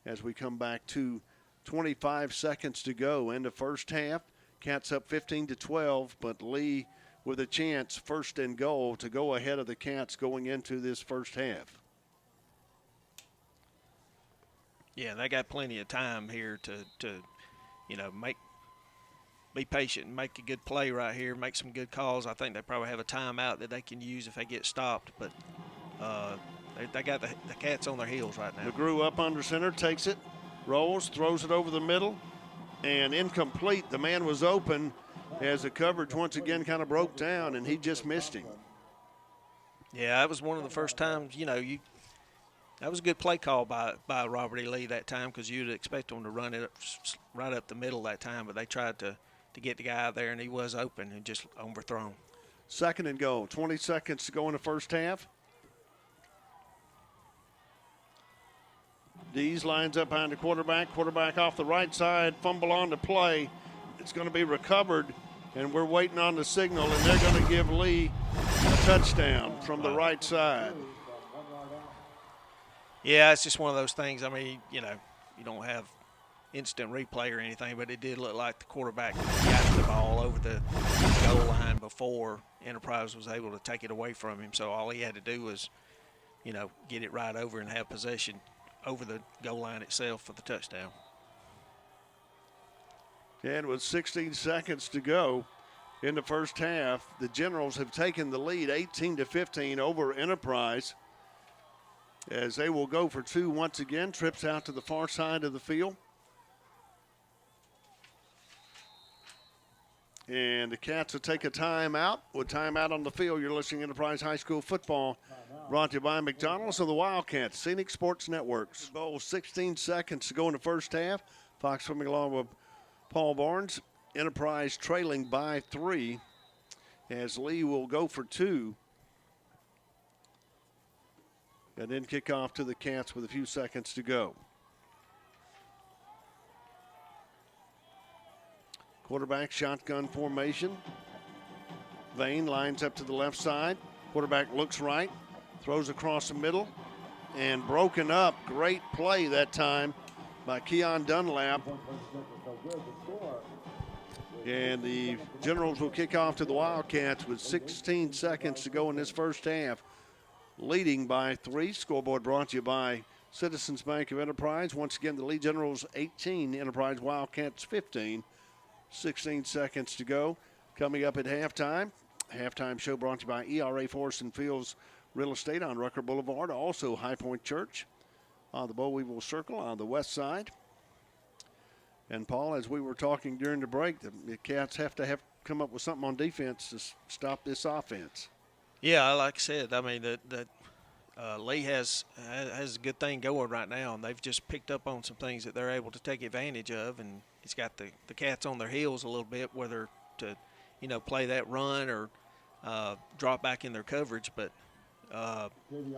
as we come back to 25 seconds to go in the first half. Cats up 15-12, but Lee with a chance, first and goal, to go ahead of the Cats going into this first half.
Yeah, they got plenty of time here to be patient and make a good play right here, make some good calls. I think they probably have a timeout that they can use if they get stopped, but they got the Cats on their heels right now.
McGrew up under center, takes it, rolls, throws it over the middle, and incomplete. The man was open as the coverage once again kind of broke down, and he just missed him.
Yeah, that was one of the first times, that was a good play call by Robert E. Lee that time because you'd expect them to run it right up the middle that time, but they tried to get the guy out there, and he was open and just overthrown.
Second and goal, 20 seconds to go in the first half. Dees lines up behind the quarterback. Quarterback off the right side, fumble on the play. It's going to be recovered, and we're waiting on the signal, and they're going to give Lee a touchdown from the right side.
Yeah, it's just one of those things. I mean, you don't have instant replay or anything, but it did look like the quarterback got the ball over the goal line before Enterprise was able to take it away from him. So all he had to do was, get it right over and have possession over the goal line itself for the touchdown.
And with 16 seconds to go in the first half, the Generals have taken the lead 18-15 over Enterprise as they will go for two once again. Trips out to the far side of the field. And the Cats will take a timeout. With timeout on the field, you're listening to Enterprise High School football, brought to you by McDonald's of the Wildcats, Scenic Sports Networks. Bowl 16 seconds to go in the first half. Fox swimming along with Paul Barnes. Enterprise trailing by 3 as Lee will go for 2. And then kick off to the Cats with a few seconds to go. Quarterback shotgun formation. Vane lines up to the left side. Quarterback looks right, throws across the middle, and broken up. Great play that time by Keon Dunlap. And the Generals will kick off to the Wildcats with 16 seconds to go in this first half, leading by 3. Scoreboard brought to you by Citizens Bank of Enterprise. Once again, the Lee Generals 18, Enterprise Wildcats 15. 16 seconds to go. Coming up at halftime. Halftime show brought to you by ERA Force and Fields Real Estate on Rucker Boulevard. Also High Point Church on the Boll Weevil Circle on the west side. And Paul, as we were talking during the break, the Cats have to come up with something on defense to stop this offense.
Yeah, like I said, I mean, that Lee has a good thing going right now, and they've just picked up on some things that they're able to take advantage of, and it's got the Cats on their heels a little bit, whether to, play that run or drop back in their coverage. But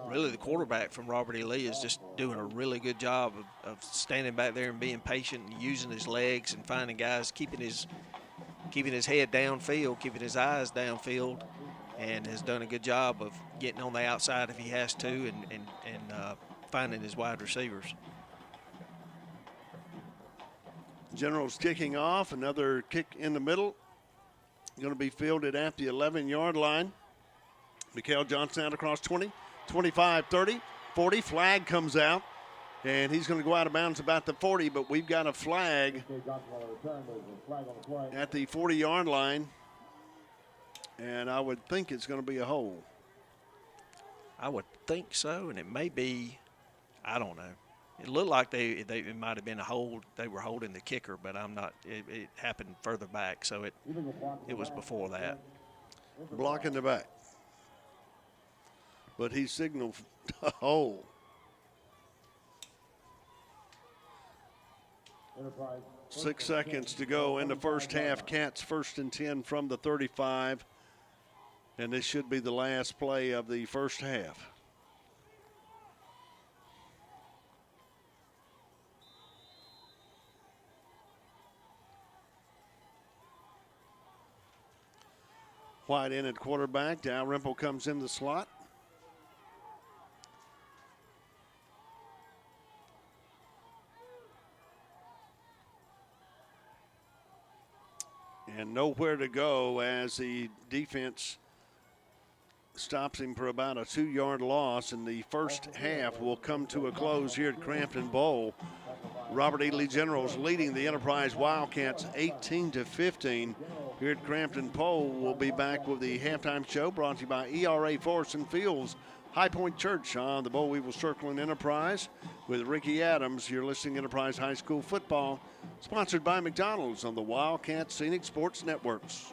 really the quarterback from Robert E. Lee is just doing a really good job of standing back there and being patient and using his legs and finding guys, keeping his head downfield, keeping his eyes downfield, and has done a good job of getting on the outside if he has to and finding his wide receivers.
Generals kicking off. Another kick in the middle. Going to be fielded at the 11-yard line. Mikael Johnson out across 20, 25, 30, 40. Flag comes out, and he's going to go out of bounds about the 40, but we've got a flag at the 40-yard line, and I would think it's going to be a hold.
I would think so, and it may be, I don't know. It looked like it might have been a hold. They were holding the kicker, but I'm not. It happened further back, so it was before that.
Blocking the back. But he signaled a hold.
Enterprise.
6 seconds to go in the first half. Cats 1st and 10 from the 35. And this should be the last play of the first half. White in at quarterback. Dalrymple comes in the slot. And nowhere to go as the defense stops him for about a 2-yard loss. And the first half will come to a close here at Crampton Bowl. Robert E. Lee Generals leading the Enterprise Wildcats 18-15. Here at Crampton Bowl, we'll be back with the halftime show brought to you by ERA Forest and Fields, High Point Church on the Boll Weevil Circle in Enterprise. With Ricky Adams, you're listening to Enterprise High School Football, sponsored by McDonald's on the Wildcat Scenic Sports Networks.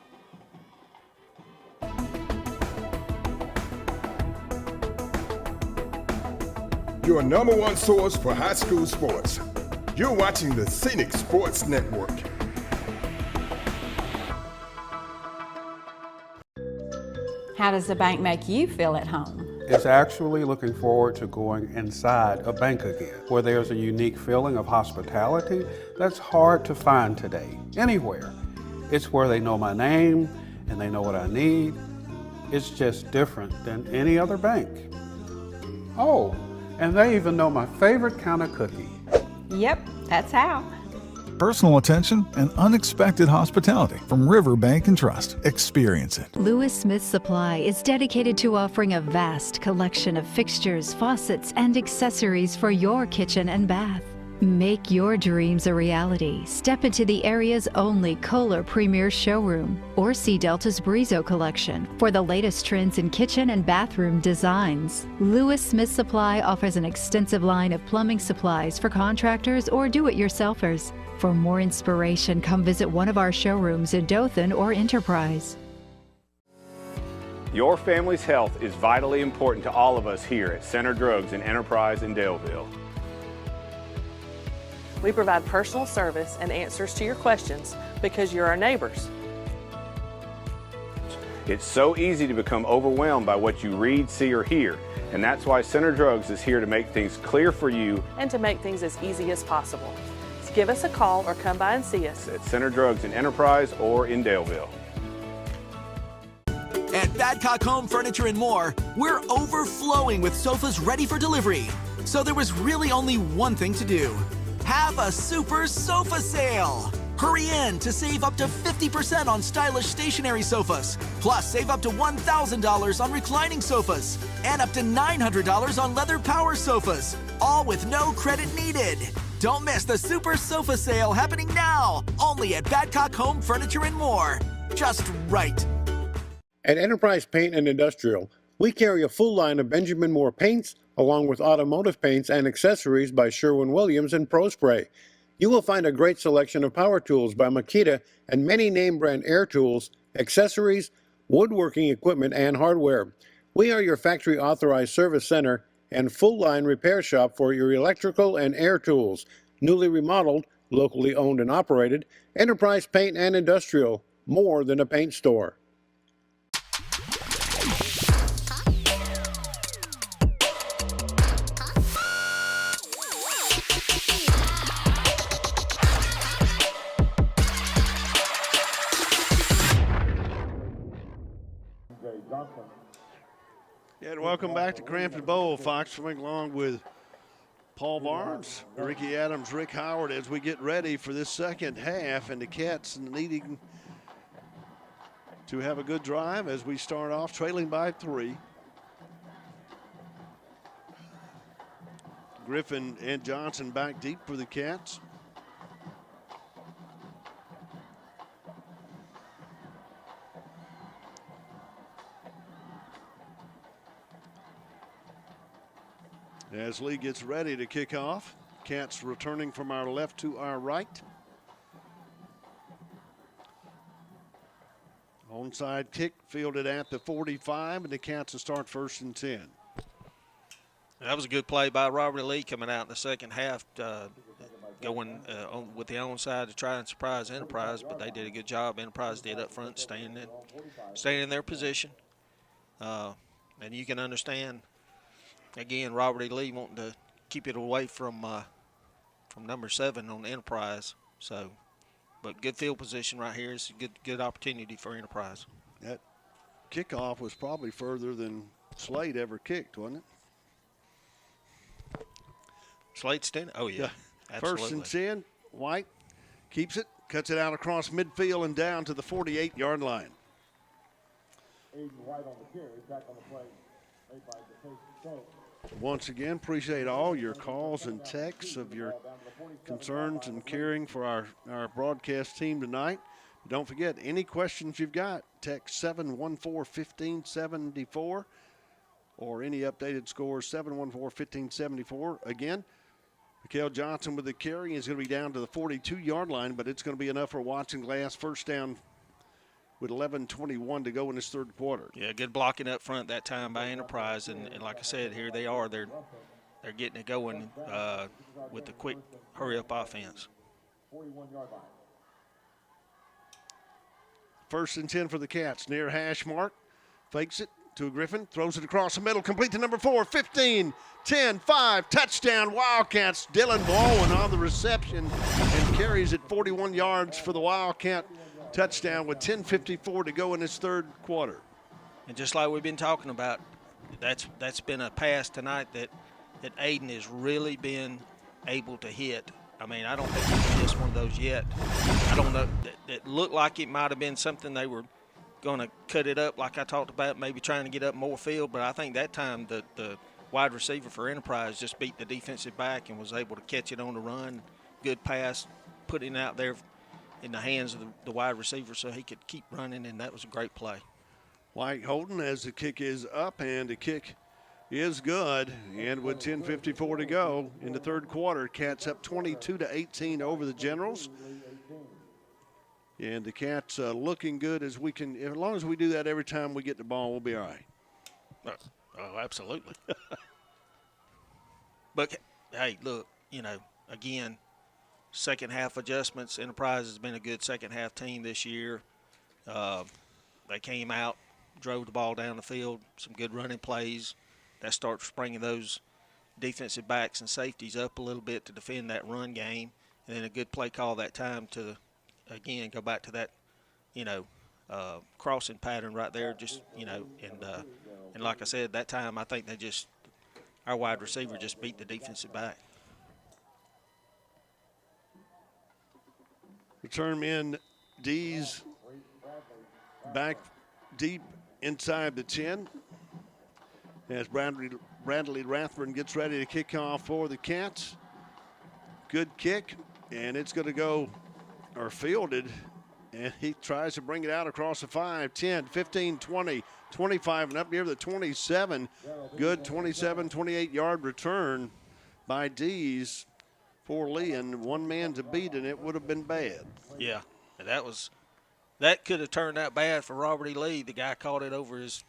Your number one source for high school sports. You're watching the Scenic Sports Network.
How does the bank make you feel at home?
It's actually looking forward to going inside a bank again, where there's a unique feeling of hospitality that's hard to find today, anywhere. It's where they know my name and they know what I need. It's just different than any other bank. Oh, and they even know my favorite kind of cookie.
Yep, that's how.
Personal attention and unexpected hospitality from River Bank and Trust. Experience it.
Lewis Smith Supply is dedicated to offering a vast collection of fixtures, faucets, and accessories for your kitchen and bath. Make your dreams a reality. Step into the area's only Kohler Premier Showroom or see Delta's Brizo collection for the latest trends in kitchen and bathroom designs. Lewis Smith Supply offers an extensive line of plumbing supplies for contractors or do-it-yourselfers. For more inspiration, come visit one of our showrooms in Dothan or Enterprise.
Your family's health is vitally important to all of us here at Center Drugs in Enterprise in Daleville.
We provide personal service and answers to your questions because you're our neighbors.
It's so easy to become overwhelmed by what you read, see, or hear, and that's why Center Drugs is here to make things clear for you
and to make things as easy as possible. So give us a call or come by and see us
at Center Drugs in Enterprise or in Daleville.
At Badcock Home Furniture and More, we're overflowing with sofas ready for delivery. So there was really only one thing to do. Have a super sofa sale! Hurry in to save up to 50% on stylish stationary sofas. Plus, save up to $1,000 on reclining sofas. And up to $900 on leather power sofas. All with no credit needed. Don't miss the super sofa sale happening now. Only at Badcock Home Furniture and More. Just right.
At Enterprise Paint and Industrial, we carry a full line of Benjamin Moore paints, along with automotive paints and accessories by Sherwin-Williams and ProSpray. You will find a great selection of power tools by Makita and many name brand air tools, accessories, woodworking equipment, and hardware. We are your factory authorized service center and full line repair shop for your electrical and air tools. Newly remodeled, locally owned and operated, Enterprise Paint and Industrial, more than a paint store.
Yeah, and welcome back to Crampton Bowl. Fox coming along with Paul Barnes, Ricky Adams, Rick Howard as we get ready for this second half, and the Cats needing to have a good drive as we start off trailing by 3. Griffin and Johnson back deep for the Cats. As Lee gets ready to kick off, Cats returning from our left to our right. Onside kick fielded at the 45, and the Cats will start 1st and 10.
That was a good play by Robert Lee coming out in the second half, going with the onside to try and surprise Enterprise, but they did a good job. Enterprise did up front, staying in their position. And you can understand, again, Robert E. Lee wanting to keep it away from number 7 on Enterprise. So, but good field position right here is a good opportunity for Enterprise.
That kickoff was probably further than Slade ever kicked, wasn't it?
Slade Sten? Oh, yeah. Absolutely.
1st and 10. White keeps it, cuts it out across midfield and down to the 48-yard line.
Aiden White on the carry, back on the play, made by the Stokes.
Once again, appreciate all your calls and texts of your concerns and caring for our broadcast team tonight. Don't forget, any questions you've got, text 714-1574 or any updated scores, 714-1574. Again, Mikael Johnson with the carry is going to be down to the 42-yard line, but it's going to be enough for Watson Glass. First down with 11:21 to go in this third quarter.
Yeah, good blocking up front that time by Enterprise, and like I said, here they are. They're getting it going with the quick hurry-up offense.
41-yard line.
1st and 10 for the Cats, near hash mark. Fakes it to Griffin, throws it across the middle, complete to number 4, 15, 10, 5, touchdown Wildcats. Dylan Bowen on the reception and carries it 41 yards for the Wildcat touchdown with 10:54 to go in this third quarter.
And just like we've been talking about, that's been a pass tonight that Aiden has really been able to hit. I mean, I don't think he's missed one of those yet. I don't know. It looked like it might have been something they were going to cut it up like I talked about, maybe trying to get up more field. But I think that time the wide receiver for Enterprise just beat the defensive back and was able to catch it on the run. Good pass, put it out there in the hands of the wide receiver so he could keep running, and that was a great play.
White holding as the kick is up, and the kick is good. And with 10:54 to go in the third quarter, Cats up 22-18 over the Generals. And the Cats looking good as we can. As long as we do that every time we get the ball, we'll be all right.
Oh, absolutely. But, hey, look, again, second half adjustments. Enterprise has been a good second half team this year. They came out, drove the ball down the field, some good running plays. That starts bringing those defensive backs and safeties up a little bit to defend that run game. And then a good play call that time to, again, go back to that, crossing pattern right there. Just, and like I said, that time I think our wide receiver just beat the defensive back.
Return in D's back deep inside the 10 as Bradley Rathburn gets ready to kick off for the Cats. Good kick, and it's going to go, or fielded, and he tries to bring it out across the 5, 10, 15, 20, 25, and up near the 27. Good 27, 28-yard return by D's for Lee, and one man to beat, and it would have been bad.
Yeah, that could have turned out bad for Robert E. Lee. The guy caught it over his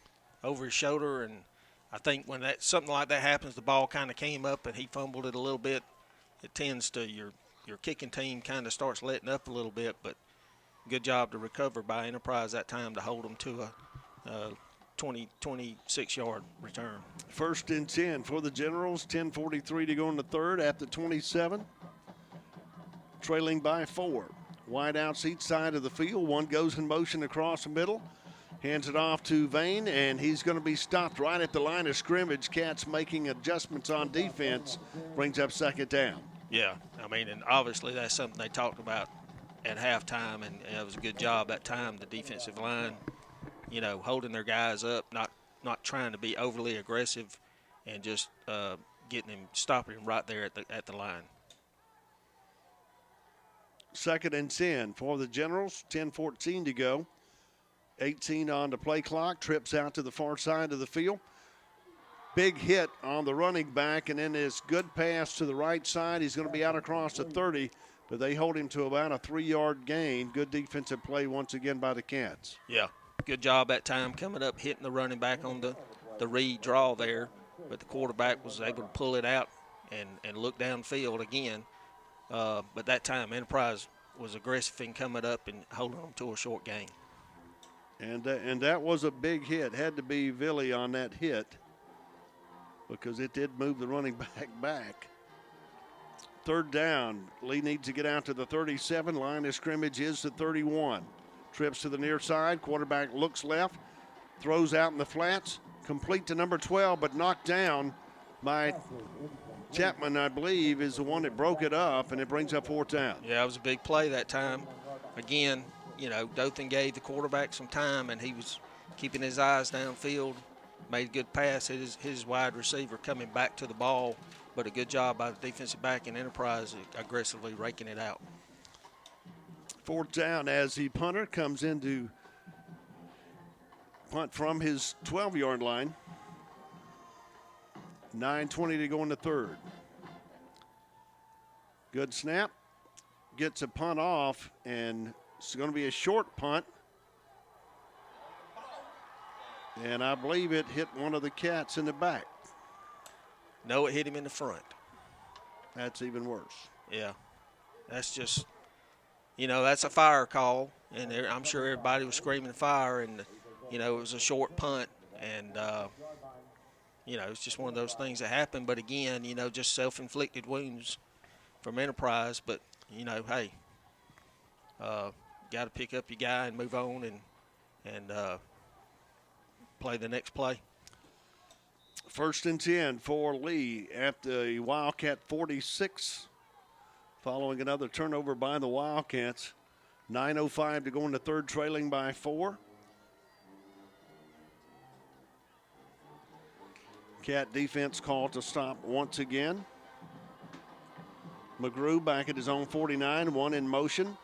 shoulder, and I think when something like that happens, the ball kind of came up and he fumbled it a little bit. It tends to your kicking team kind of starts letting up a little bit, but good job to recover by Enterprise that time to hold them to a 26-yard return.
1st and 10 for the Generals. 10:43 to go in the third at the 27. Trailing by 4. Wide outs each side of the field. One goes in motion across the middle. Hands it off to Vane, and he's going to be stopped right at the line of scrimmage. Cats making adjustments on defense. Brings up second down.
Yeah, I mean, and obviously that's something they talked about at halftime, and it was a good job that time. The defensive line, holding their guys up, not trying to be overly aggressive, and just stopping him right there at the line.
2nd and 10 for the Generals. 10:14 to go. 18 on the play clock. Trips out to the far side of the field. Big hit on the running back, and then this good pass to the right side. He's going to be out across the 30, but they hold him to about a 3-yard gain. Good defensive play once again by the Cats.
Yeah, good job that time coming up, hitting the running back on the read draw there, but the quarterback was able to pull it out and look downfield again. But that time Enterprise was aggressive in coming up and holding them to a short gain.
And that was a big hit. Had to be Villy on that hit because it did move the running back. 3rd down. Lee needs to get out to the 37. Line of scrimmage is the 31. Trips to the near side. Quarterback looks left. Throws out in the flats. Complete to number 12, but knocked down by Chapman, I believe, is the one that broke it up, and it brings up 4th down.
Yeah, it was a big play that time. Again, Dothan gave the quarterback some time, and he was keeping his eyes downfield. Made a good pass. His wide receiver coming back to the ball, but a good job by the defensive back in Enterprise aggressively raking it out.
4th down as the punter comes in to punt from his 12-yard line. 9:20 to go in the 3rd. Good snap. Gets a punt off, and it's going to be a short punt. And I believe it hit one of the Cats in the back.
No, it hit him in the front.
That's even worse.
Yeah. That's just, that's a fire call. And I'm sure everybody was screaming fire. And, it was a short punt. And, it's just one of those things that happen. But, again, just self-inflicted wounds from Enterprise. But, hey, got to pick up your guy and move on and play the next play.
1st and 10 for Lee at the Wildcat 46, following another turnover by the Wildcats. 9:05 to go in the 3rd, trailing by 4. Cat defense called to stop once again. McGrew back at his own 49, one in motion.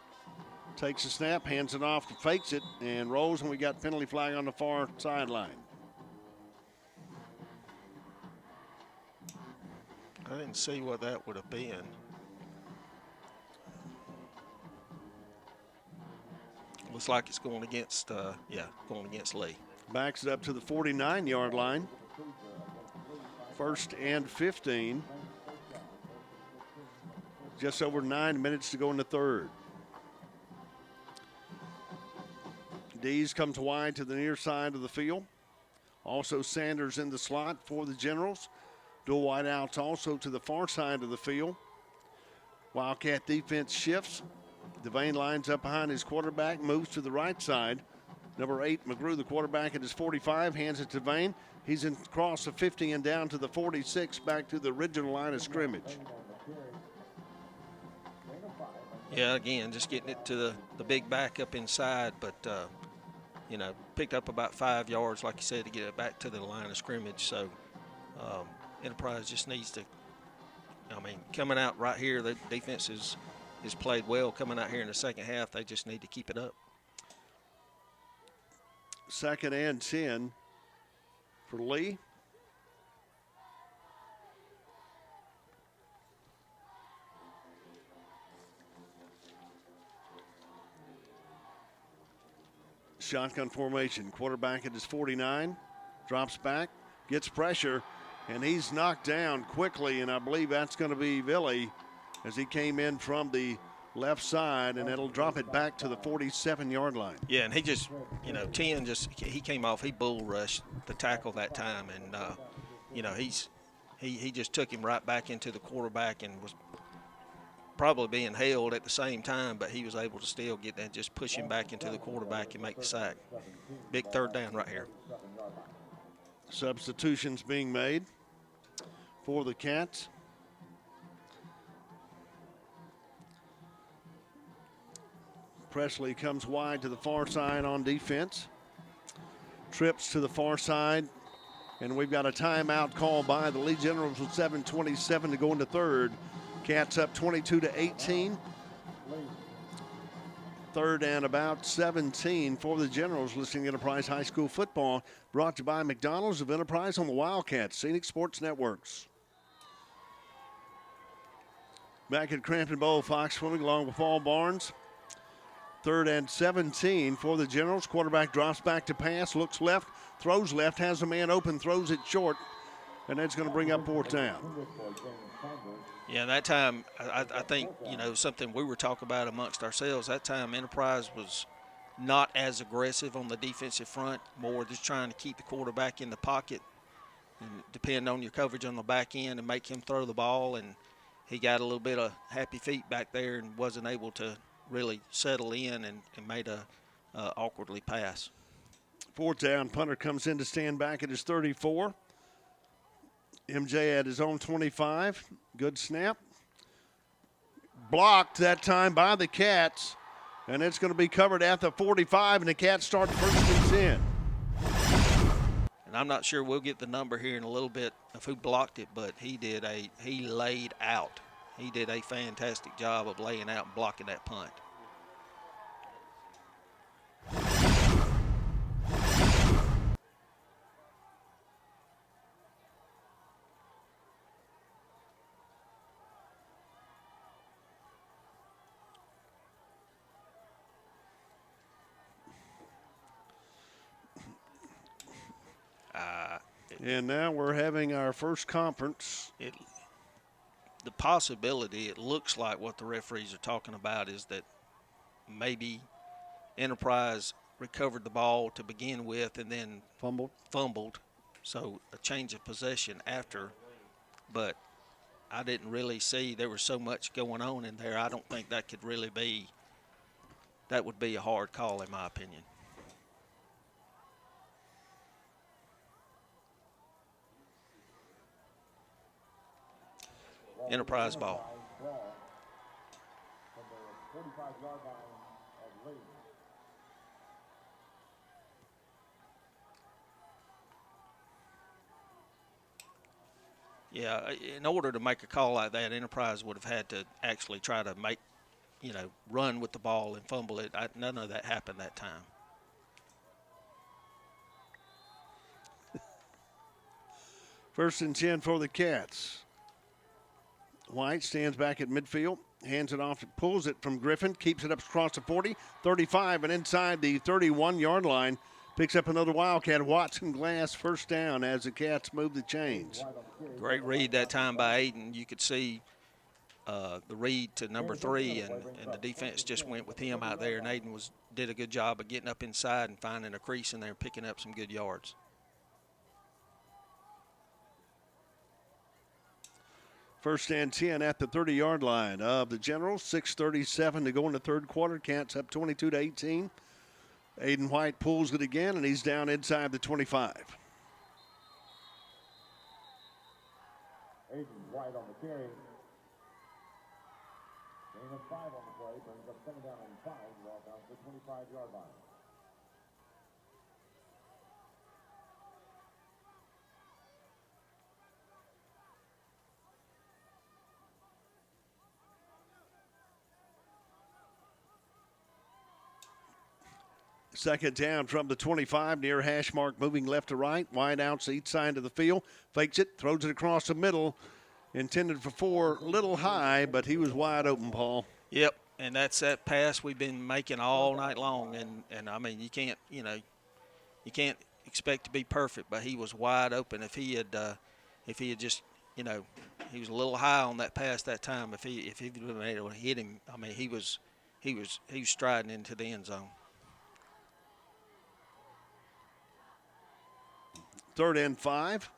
Takes a snap, hands it off, fakes it, and rolls, and we got penalty flag on the far sideline.
I didn't see what that would have been. Looks like it's going against, going against Lee.
Backs it up to the 49-yard line. 1st and 15. Just over 9 minutes to go in the 3rd. Dees comes wide to the near side of the field. Also Sanders in the slot for the Generals. Dual wideouts also to the far side of the field. Wildcat defense shifts. Devane lines up behind his quarterback, moves to the right side. Number 8, McGrew, the quarterback at his 45, hands it to Devane. He's across the 50 and down to the 46, back to the original line of scrimmage.
Yeah, again, just getting it to the big back up inside, but, picked up about 5 yards, like you said, to get it back to the line of scrimmage. So Enterprise just needs to, coming out right here, the defense is played well. Coming out here in the second half, they just need to keep it up.
2nd and 10 for Lee. Shotgun formation. Quarterback at his 49. Drops back. Gets pressure. And he's knocked down quickly. And I believe that's going to be Villy as he came in from the left side. And it'll drop it back to the 47-yard line.
Yeah, and he just, Tien he came off. He bull rushed the tackle that time. And, he just took him right back into the quarterback and was probably being held at the same time, but he was able to still get that, just push him back into the quarterback and make the sack. Big third down right here.
Substitutions being made for the Cats. Presley comes wide to the far side on defense. Trips to the far side. And we've got a timeout called by the Lee Generals with 7:27 to go into third. Cats up 22-18. Third and about 17 for the Generals. Listening to Enterprise High School football, brought to you by McDonald's of Enterprise on the Wildcats, Scenic Sports Networks. Back at Crampton Bowl, Fox swimming along with Paul Barnes. Third and 17 for the Generals. Quarterback drops back to pass, looks left, throws left, has a man open, throws it short, and that's going to bring up fourth down.
Yeah, that time, I think, something we were talking about amongst ourselves, that time Enterprise was not as aggressive on the defensive front, more just trying to keep the quarterback in the pocket and depend on your coverage on the back end and make him throw the ball, and he got a little bit of happy feet back there and wasn't able to really settle in and made a awkwardly pass.
Fourth down, punter comes in to stand back at his 34. MJ at his own 25. Good snap. Blocked that time by the Cats, and it's going to be covered at the 45, and the Cats start first and 10.
And I'm not sure we'll get the number here in a little bit of who blocked it, but he laid out. He did a fantastic job of laying out and blocking that punt.
And now we're having our first conference.
The possibility, it looks like what the referees are talking about is that maybe Enterprise recovered the ball to begin with and then fumbled. So a change of possession after, but I didn't really see, there was so much going on in there. I don't think that could really be, that would be a hard call in my opinion. Enterprise ball. Yeah, in order to make a call like that, Enterprise would have had to actually try to make, run with the ball and fumble it. None of that happened that time.
First and 10 for the Cats. White stands back at midfield, hands it off, pulls it from Griffin, keeps it up across the 40, 35, and inside the 31-yard line. Picks up another Wildcat. Watson Glass first down as the Cats move the chains.
Great read that time by Aiden. You could see the read to number 3, and the defense just went with him out there, and Aiden did a good job of getting up inside and finding a crease in there and picking up some good yards.
First and 10 at the 30-yard line of the Generals. 6:37 to go in the third quarter. Cats up 22-18. Aiden White pulls it again, and he's down inside the 25.
Aiden White on the carry. Gain of 5 on the play, brings up 7 down and 5, well down to the 25-yard line.
Second down from the 25 near hash mark, moving left to right. Wide outs each side of the field. Fakes it, throws it across the middle. Intended for 4, little high, but he was wide open, Paul.
Yep, and that's that pass we've been making all night long. And I mean, you can't expect to be perfect, but he was wide open. If he had just, he was a little high on that pass that time. If he'd been able to hit him, I mean, he was striding into the end zone.
Third and 5.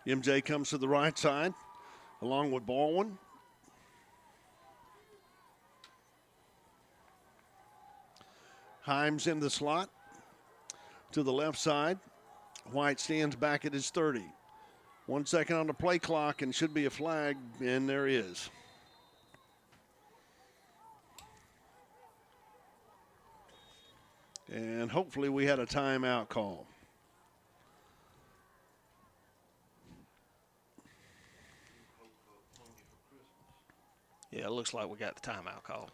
MJ comes to the right side. along with Baldwin. Himes in the slot to the left side. White stands back at his 30. 1 second on the play clock and should be a flag, and there is. And hopefully we had a timeout call.
Yeah, it looks like we got the timeout call.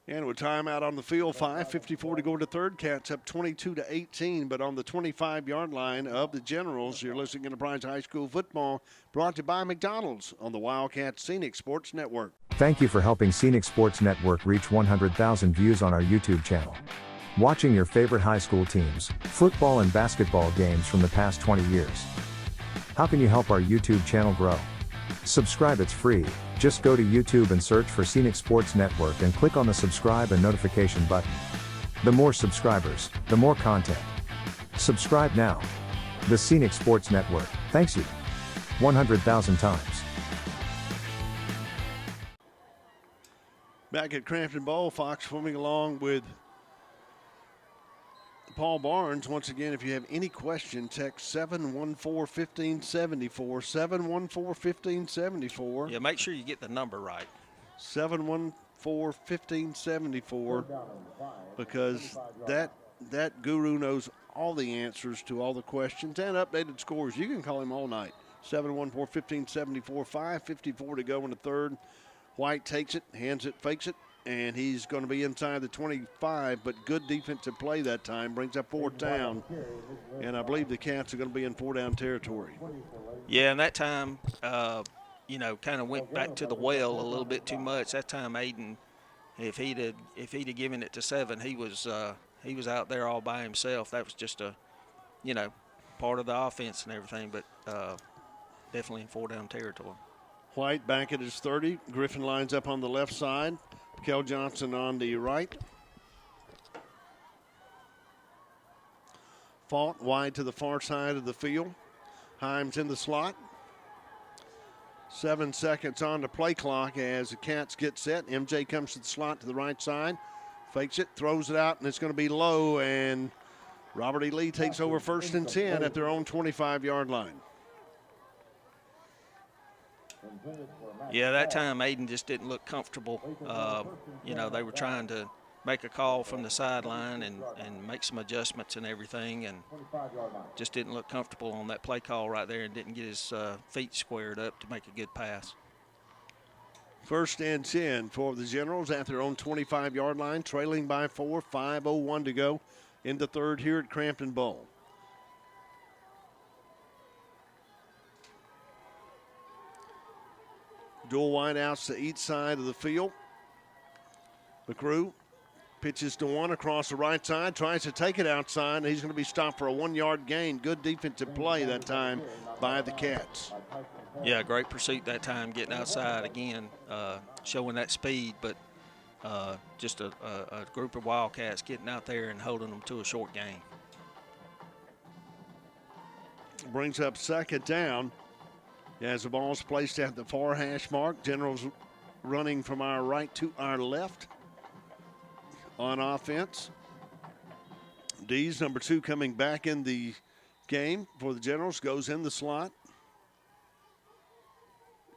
And with timeout on the field, 5:54 to go to third. Cats up 22-18, but on the 25-yard line of the Generals, you're listening to Enterprise High School football, brought to you by McDonald's on the Wildcat Scenic Sports Network.
Thank you for helping Scenic Sports Network reach 100,000 views on our YouTube channel. Watching your favorite high school teams, football and basketball games from the past 20 years. How can you help our YouTube channel grow? Subscribe, it's free. Just go to YouTube and search for Scenic Sports Network and click on the subscribe and notification button. The more subscribers, the more content. Subscribe now. The Scenic Sports Network, thanks you 100,000 times.
Back at Crampton Bowl, Fox swimming along with Paul Barnes. Once again, if you have any question, text 714-1574, 714-1574.
Yeah, make sure you get the number right.
714-1574, because that guru knows all the answers to all the questions and updated scores. You can call him all night. 714-1574, 5:54 to go in the third. White takes it, hands it, fakes it, and he's going to be inside the 25, but good defensive play that time. Brings up fourth down, and I believe the Cats are going to be in four-down territory.
Yeah, and that time, kind of went back to the well a little bit too much. That time, Aiden, if he'd have given it to 7, he was out there all by himself. That was just a, part of the offense and everything, but definitely in four-down territory.
White back at his 30. Griffin lines up on the left side. Kel Johnson on the right. Fault wide to the far side of the field. Himes in the slot. 7 seconds on the play clock as the Cats get set. MJ comes to the slot to the right side. Fakes it, throws it out, and it's going to be low. And Robert E. Lee takes over 1st and 10 at their own 25-yard line.
Yeah, that time Aiden just didn't look comfortable. They were trying to make a call from the sideline and make some adjustments and everything, and just didn't look comfortable on that play call right there and didn't get his feet squared up to make a good pass.
1st and 10 for the Generals at their own 25-yard line, trailing by 4, 5:01 to go in the third here at Crampton Bowl. Dual wideouts to each side of the field. McGrew pitches to one across the right side, tries to take it outside, and he's going to be stopped for a 1-yard gain. Good defensive play that time by the Cats.
Yeah, great pursuit that time, getting outside again, showing that speed, but just a group of Wildcats getting out there and holding them to a short gain.
Brings up 2nd down. As the ball's placed at the far hash mark, Generals running from our right to our left on offense. Dees, number 2, coming back in the game for the Generals, goes in the slot.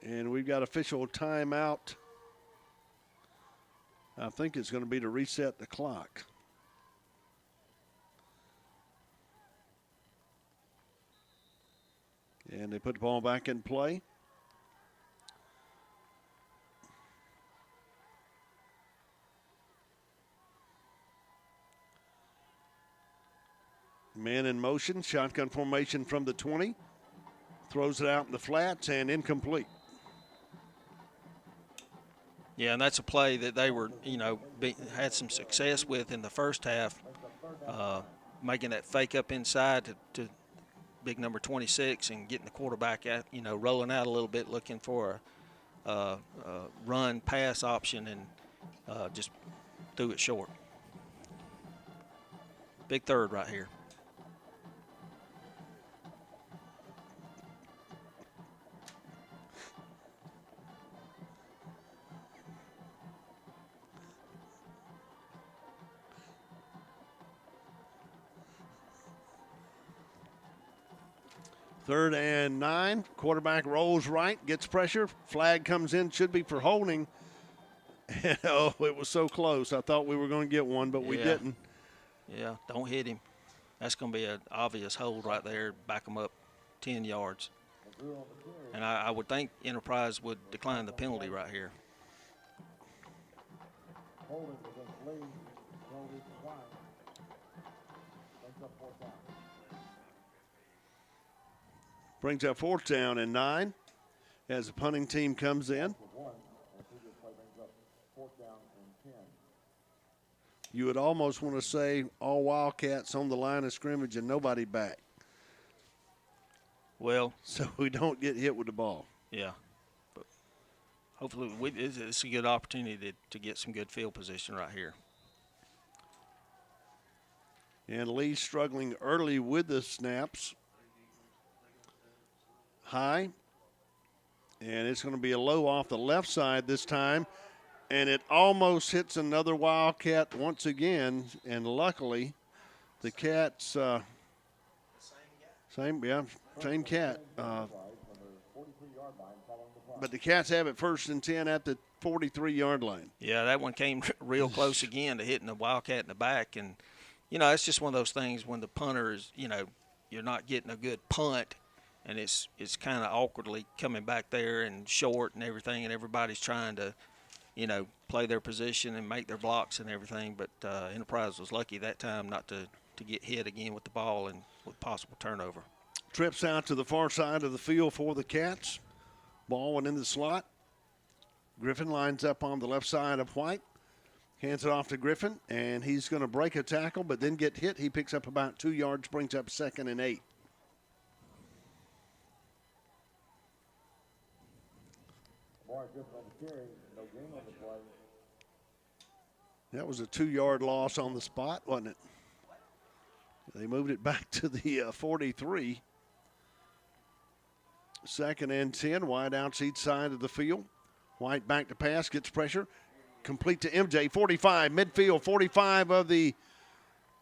And we've got official timeout. I think it's going to be to reset the clock. And they put the ball back in play. Man in motion, shotgun formation from the 20. Throws it out in the flats and incomplete.
Yeah, and that's a play that they were, had some success with in the first half, making that fake up inside to big number 26 and getting the quarterback out, rolling out a little bit, looking for a run pass option, and just threw it short. Big third right here.
3rd and 9. Quarterback rolls right, gets pressure. Flag comes in, should be for holding. And, oh, it was so close. I thought we were going to get one, but we didn't.
Yeah, don't hit him. That's going to be an obvious hold right there. Back him up 10 yards. And I would think Enterprise would decline the penalty right here.
Brings up 4th down and 9 as the punting team comes in. You would almost want to say all Wildcats on the line of scrimmage and nobody back.
Well,
so we don't get hit with the ball.
Yeah. But hopefully it's a good opportunity to get some good field position right here.
And Lee struggling early with the snaps. High. And it's going to be a low off the left side this time. And it almost hits another Wildcat once again. And luckily, the Cats, same cat. But the Cats have it 1st and 10 at the 43-yard line.
Yeah, that one came real close again to hitting the Wildcat in the back. And, you know, it's just one of those things when the punter is, you know, you're not getting a good punt. And it's kind of awkwardly coming back there and short and everything. And everybody's trying to, you know, play their position and make their blocks and everything. But Enterprise was lucky that time not to get hit again with the ball and with possible turnover.
Trips out to the far side of the field for the Cats. Ball went in the slot. Griffin lines up on the left side of White. Hands it off to Griffin, and he's going to break a tackle but then get hit. He picks up about 2 yards, brings up 2nd and 8. That was a 2-yard loss on the spot, wasn't it? They moved it back to the 43. 2nd and 10, wide outside side of the field. White back to pass, gets pressure. Complete to MJ, 45, midfield, 45 of the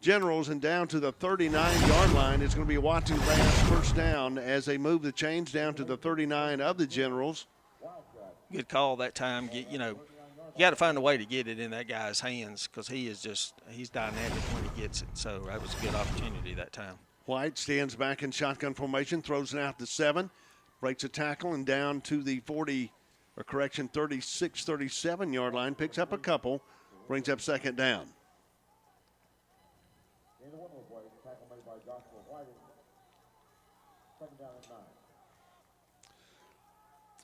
Generals, and down to the 39-yard line. It's going to be a Watu Bass 1st down as they move the chains down to the 39 of the Generals.
Good call that time. You know, you got to find a way to get it in that guy's hands because he's dynamic when he gets it. So that was a good opportunity that time.
White stands back in shotgun formation, throws it out to 7, breaks a tackle, and down to the 36, 37-yard line, picks up a couple, brings up 2nd down.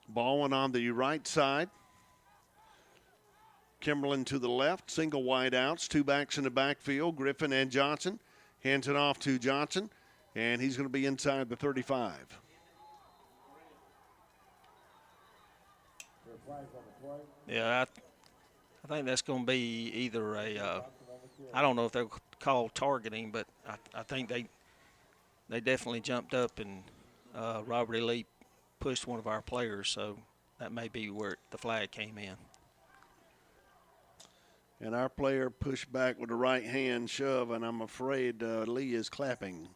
Ball went on the right side. Kimberlin to the left, single wide outs, 2 backs in the backfield, Griffin and Johnson. Hands it off to Johnson, and he's going to be inside the 35.
Yeah, I think that's going to be either a I don't know if they'll call targeting, but I think they definitely jumped up and Robert E. Lee pushed one of our players, so that may be where the flag came in.
And our player pushed back with the right hand shove, and I'm afraid Lee is clapping.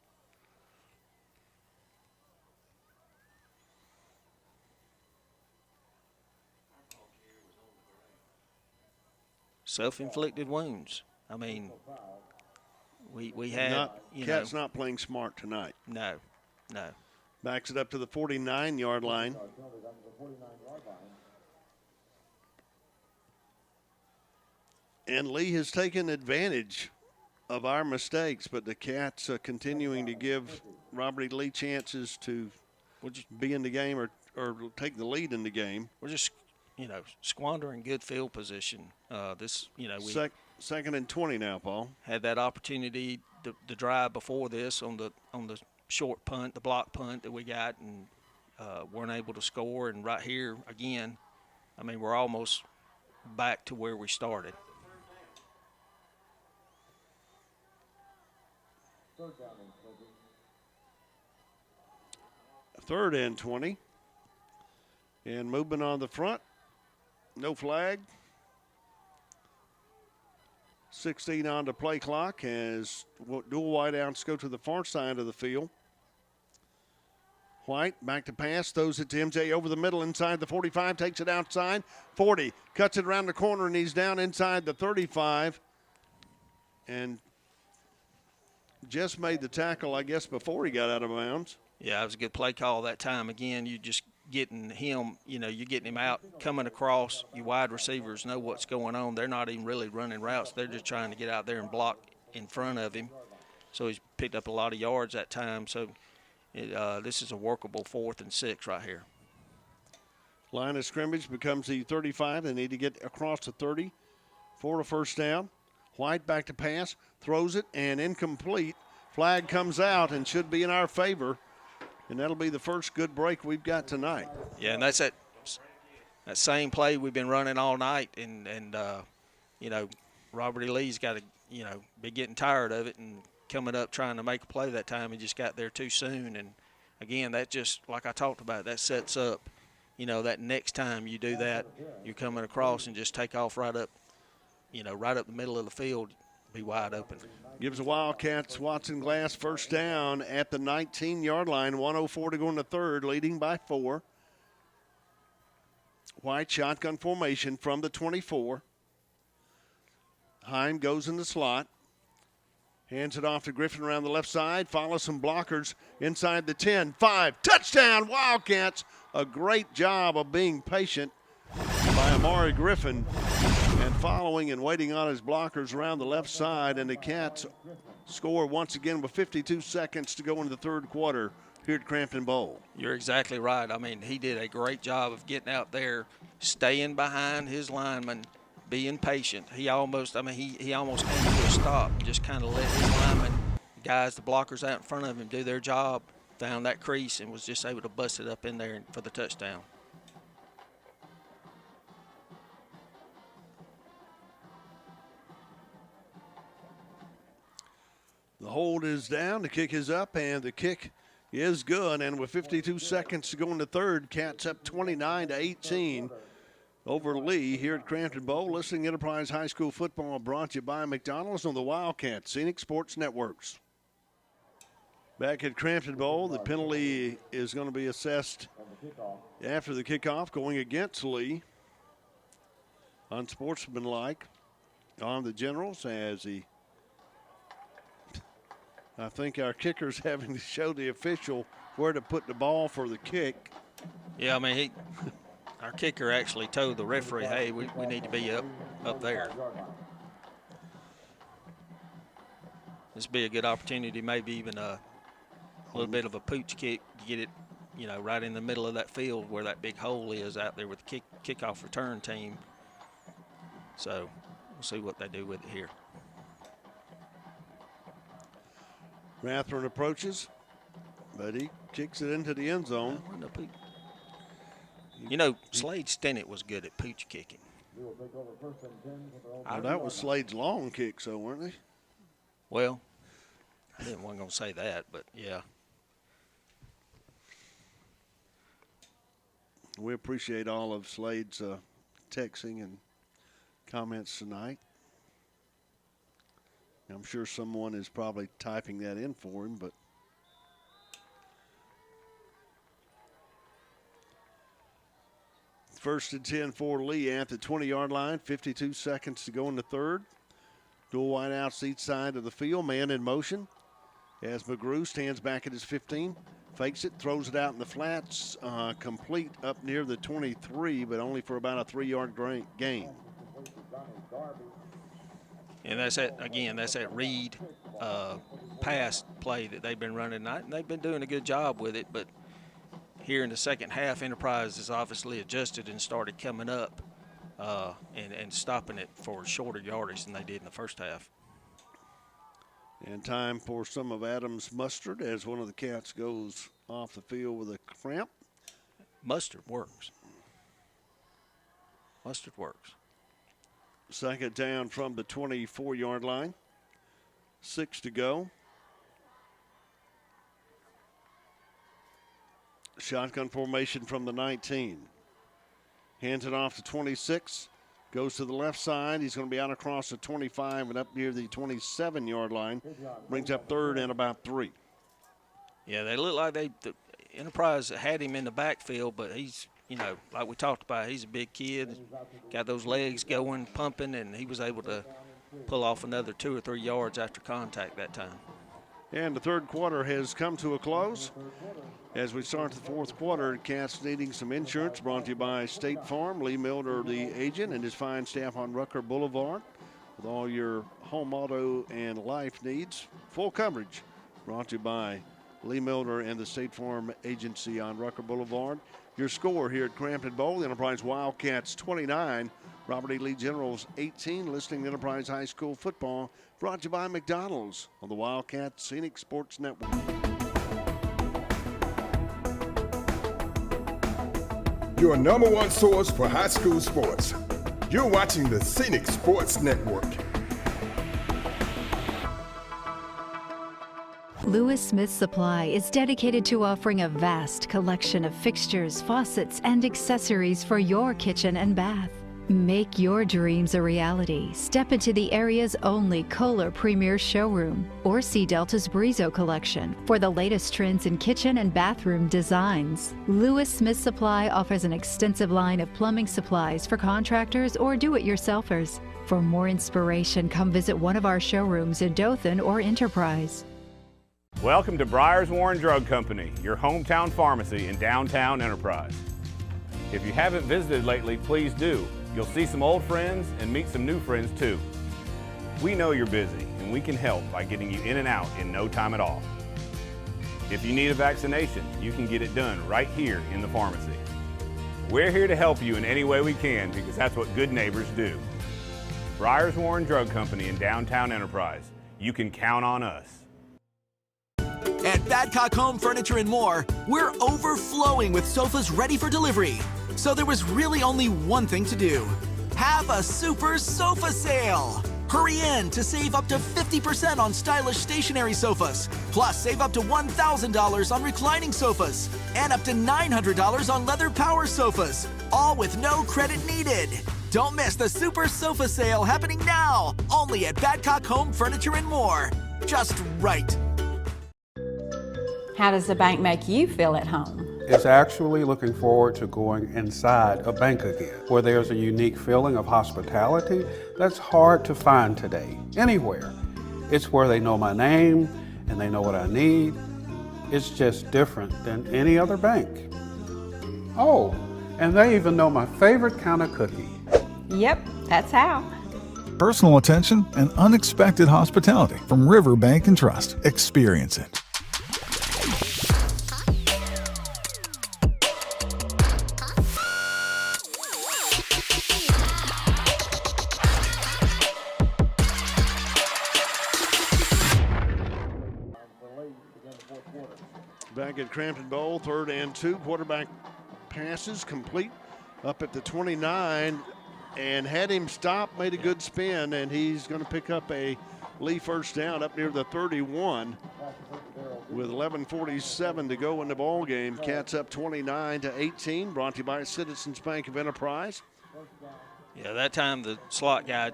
Self-inflicted wounds. I mean, we had
Cat's not playing smart tonight.
No.
Backs it up to the 49-yard line. And Lee has taken advantage of our mistakes, but the Cats are continuing to give Robert E. Lee chances to be in the game or take the lead in the game.
We're just, squandering good field position. We
2nd and 20 now, Paul.
Had that opportunity to drive before this on the short punt, the block punt that we got, and weren't able to score. And right here again, I mean, we're almost back to where we started.
3rd and 20. And movement on the front. No flag. 16 on the play clock as dual wideouts go to the far side of the field. White back to pass, throws it to MJ over the middle inside the 45, takes it outside. 40, cuts it around the corner, and he's down inside the 35. And just made the tackle, I guess, before he got out of bounds.
Yeah, it was a good play call that time. Again, you just getting him, you're getting him out, coming across. You wide receivers know what's going on. They're not even really running routes. They're just trying to get out there and block in front of him. So he's picked up a lot of yards that time. So this is a workable 4th and 6 right here.
Line of scrimmage becomes the 35. They need to get across the 30 for a first down. White back to pass, throws it, and incomplete. Flag comes out and should be in our favor. And that'll be the first good break we've got tonight.
Yeah, and that's that same play we've been running all night. And Robert E. Lee's got to, be getting tired of it and coming up trying to make a play that time. He just got there too soon. And, again, that just, like I talked about, that sets up, that next time you do that, you're coming across and just take off right up, right up the middle of the field, be wide open.
Gives the Wildcats Watson Glass first down at the 19-yard line. 1:04 to go in the third, leading by 4. White shotgun formation from the 24. Heim goes in the slot. Hands it off to Griffin around the left side. Follows some blockers inside the 10. 5. Touchdown, Wildcats. A great job of being patient by Amari Griffin and following and waiting on his blockers around the left side. And the Cats score once again with 52 seconds to go into the third quarter here at Crampton Bowl.
You're exactly right. I mean, he did a great job of getting out there, staying behind his lineman, being patient. He almost came to a stop and just kind of let his linemen, guys, the blockers out in front of him, do their job, found that crease, and was just able to bust it up in there for the touchdown.
The hold is down, the kick is up, and the kick is good. And with 52 seconds to go in the third, Cats up 29-18 over Lee here at Crampton Bowl. Listening to Enterprise High School football brought to you by McDonald's on the Wildcat Scenic Sports Networks. Back at Crampton Bowl, the penalty is going to be assessed after the kickoff, going against Lee. Unsportsmanlike on the Generals as I think our kicker's having to show the official where to put the ball for the kick.
Yeah, I mean, our kicker actually told the referee, hey, we need to be up there. This would be a good opportunity, maybe even a little bit of a pooch kick to get it, right in the middle of that field where that big hole is out there with the kickoff return team. So we'll see what they do with it here.
Rathburn approaches, but he kicks it into the end zone.
Slade Stennett was good at pooch kicking.
Well, that was Slade's long kick, so weren't they?
Well, I wasn't going to say that, but yeah.
We appreciate all of Slade's texting and comments tonight. I'm sure someone is probably typing that in for him, but first and 10 for Lee at the 20-yard line. 52 seconds to go in the third. Dual wide out each side of the field. Man in motion as McGrew stands back at his 15. Fakes it, throws it out in the flats. Complete up near the 23, but only for about a 3-yard gain.
And that's that read pass play that they've been running tonight, and they've been doing a good job with it. But here in the second half, Enterprise has obviously adjusted and started coming up and stopping it for shorter yardage than they did in the first half.
And time for some of Adams' mustard as one of the Cats goes off the field with a cramp.
Mustard works. Mustard works.
Second down from the 24-yard line. 6 to go. Shotgun formation from the 19. Hands it off to 26. Goes to the left side. He's going to be out across the 25 and up near the 27-yard line. Brings up third and about 3.
Yeah, they look like Enterprise had him in the backfield, but he's, you know, like we talked about, he's a big kid, got those legs going, pumping, and he was able to pull off another 2 or 3 yards after contact that time.
And the third quarter has come to a close. As we start the fourth quarter, Cats needing some insurance, brought to you by State Farm. Lee Milder, the agent, and his fine staff on Rucker Boulevard with all your home, auto, and life needs. Full coverage, brought to you by Lee Milder and the State Farm Agency on Rucker Boulevard. Your score here at Crampton Bowl, the Enterprise Wildcats 29, Robert E. Lee Generals 18. Listening to Enterprise High School football, brought to you by McDonald's on the Wildcat Scenic Sports Network.
Your number one source for high school sports. You're watching the Scenic Sports Network.
Lewis Smith Supply is dedicated to offering a vast collection of fixtures, faucets, and accessories for your kitchen and bath. Make your dreams a reality. Step into the area's only Kohler Premier Showroom or see Delta's Brizo collection for the latest trends in kitchen and bathroom designs. Lewis Smith Supply offers an extensive line of plumbing supplies for contractors or do-it-yourselfers. For more inspiration, come visit one of our showrooms in Dothan or Enterprise.
Welcome to Briars Warren Drug Company, your hometown pharmacy in downtown Enterprise. If you haven't visited lately, please do. You'll see some old friends and meet some new friends too. We know you're busy and we can help by getting you in and out in no time at all. If you need a vaccination, you can get it done right here in the pharmacy. We're here to help you in any way we can because that's what good neighbors do. Briars Warren Drug Company in downtown Enterprise. You can count on us.
At Badcock Home Furniture and More, we're overflowing with sofas ready for delivery. So there was really only one thing to do. Have a super sofa sale. Hurry in to save up to 50% on stylish stationary sofas. Plus, save up to $1,000 on reclining sofas. And up to $900 on leather power sofas. All with no credit needed. Don't miss the super sofa sale happening now. Only at Badcock Home Furniture and More. Just right.
How does the bank make you feel at home?
It's actually looking forward to going inside a bank again, where there's a unique feeling of hospitality that's hard to find today, anywhere. It's where they know my name and they know what I need. It's just different than any other bank. Oh, and they even know my favorite kind of cookie.
Yep, that's how.
Personal attention and unexpected hospitality from River Bank and Trust. Experience it.
Back at Crampton Bowl, 3rd and 2. Quarterback passes complete up at the 29 and had him stop, made a good spin, and he's going to pick up a Lee first down up near the 31 with 11:47 to go in the ball game. Cats up 29-18, brought to you by Citizens Bank of Enterprise.
Yeah, that time the slot guy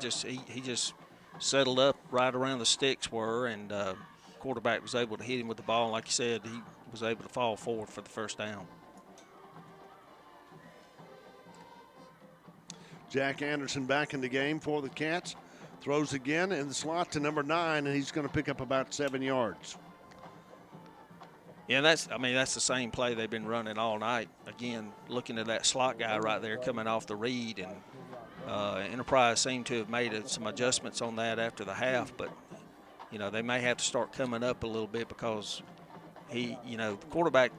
he just settled up right around the sticks were, and quarterback was able to hit him with the ball. Like you said, he was able to fall forward for the first down.
Jack Anderson back in the game for the Cats. Throws again in the slot to number 9, and he's going to pick up about 7 yards.
Yeah, that's the same play they've been running all night. Again, looking at that slot guy right there coming off the read, and Enterprise seemed to have made some adjustments on that after the half, but you know, they may have to start coming up a little bit because the quarterback,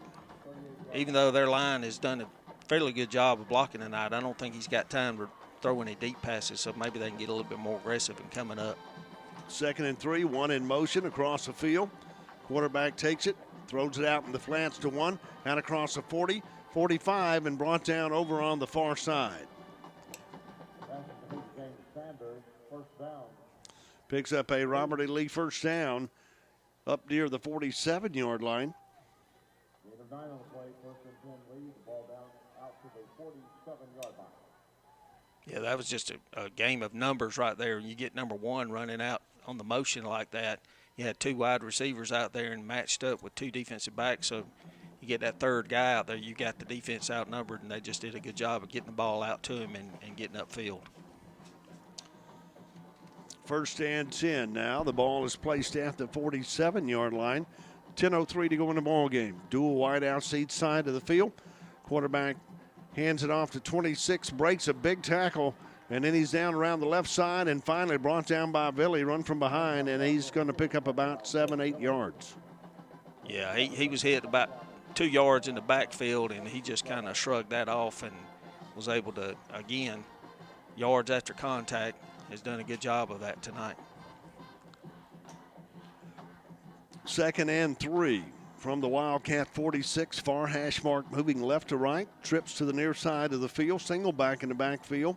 even though their line has done a fairly good job of blocking tonight, I don't think he's got time to throw any deep passes, so maybe they can get a little bit more aggressive in coming up.
2nd and 3, 1 in motion across the field. Quarterback takes it, throws it out in the flats to 1, out across the 40, 45, and brought down over on the far side. Picks up a Robert E. Lee first down up near the 47-yard line.
Yeah, that was just a game of numbers right there. You get number 1 running out on the motion like that. You had 2 wide receivers out there and matched up with 2 defensive backs, so you get that third guy out there, you got the defense outnumbered, and they just did a good job of getting the ball out to him and getting upfield.
1st and 10 now. The ball is placed at the 47-yard line. 10:03 to go in the ball game. Dual wideouts each side of the field. Quarterback hands it off to 26, breaks a big tackle, and then he's down around the left side and finally brought down by Billy, run from behind, and he's going to pick up about 7-8 yards.
Yeah, he was hit about 2 yards in the backfield, and he just kind of shrugged that off and was able to, again, yards after contact, has done a good job of that tonight.
2nd and 3 from the Wildcat 46. Far hash mark moving left to right. Trips to the near side of the field. Single back in the backfield.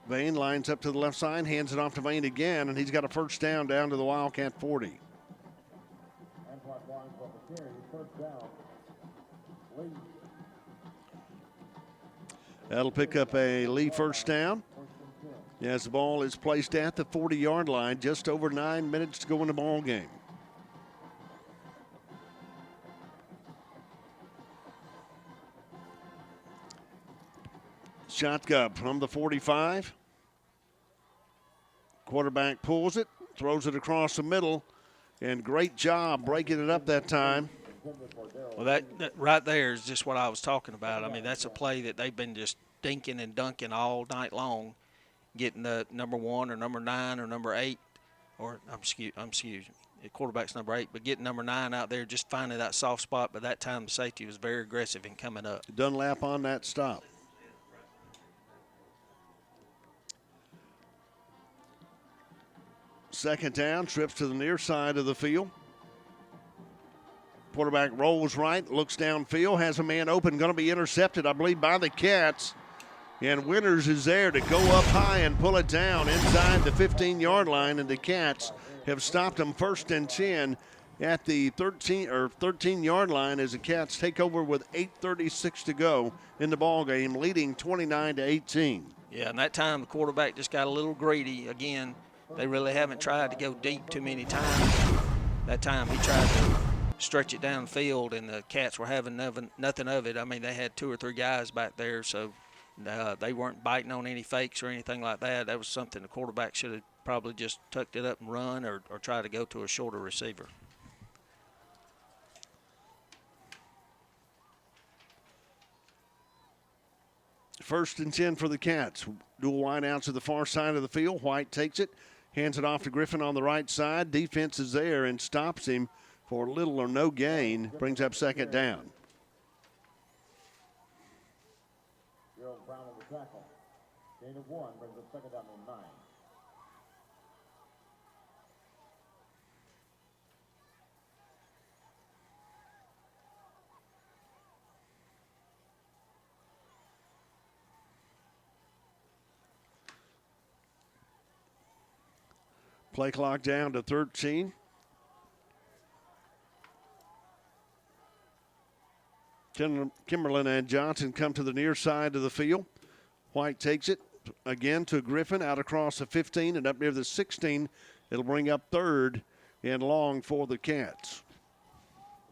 Vane lines up to the left side, hands it off to Vane again, and he's got a 1st down to the Wildcat 40.
Antoine Barnes on the carry, 1st down. Lee.
That'll pick up a Lee 1st down. As the ball is placed at the 40-yard line, just over 9 minutes to go in the ball game. Shotgun from the 45. Quarterback pulls it, throws it across the middle, and great job breaking it up that time.
Well, that right there is just what I was talking about. I mean, that's a play that they've been just dinking and dunking all night long, getting the number 1 or number 9 or number 8, or excuse me, the quarterback's number 8, but getting number 9 out there, just finding that soft spot. But that time the safety was very aggressive in coming up.
Dunlap on that stop. Second down, trips to the near side of the field. Quarterback rolls right, looks downfield, has a man open, going to be intercepted, I believe, by the Cats. And Winters is there to go up high and pull it down inside the 15-yard line, and the Cats have stopped them 1st and 10 at the 13-yard line as the Cats take over with 8:36 to go in the ball game, leading 29-18.
Yeah, and that time the quarterback just got a little greedy. Again, they really haven't tried to go deep too many times. That time he tried to stretch it downfield, and the Cats were having nothing of it. I mean, they had 2 or 3 guys back there, so they weren't biting on any fakes or anything like that. That was something the quarterback should have probably just tucked it up and run or try to go to a shorter receiver.
First and 10 for the Cats. Dual wideouts to the far side of the field. White takes it, hands it off to Griffin on the right side. Defense is there and stops him for little or no gain. Brings up 2nd down.
Gerald Brown on the tackle. Gain of 1 brings up 2nd down and 9.
Play clock down to 13. Kimberlin and Johnson come to the near side of the field. White takes it again to Griffin out across the 15 and up near the 16. It'll bring up 3rd and long for the Cats.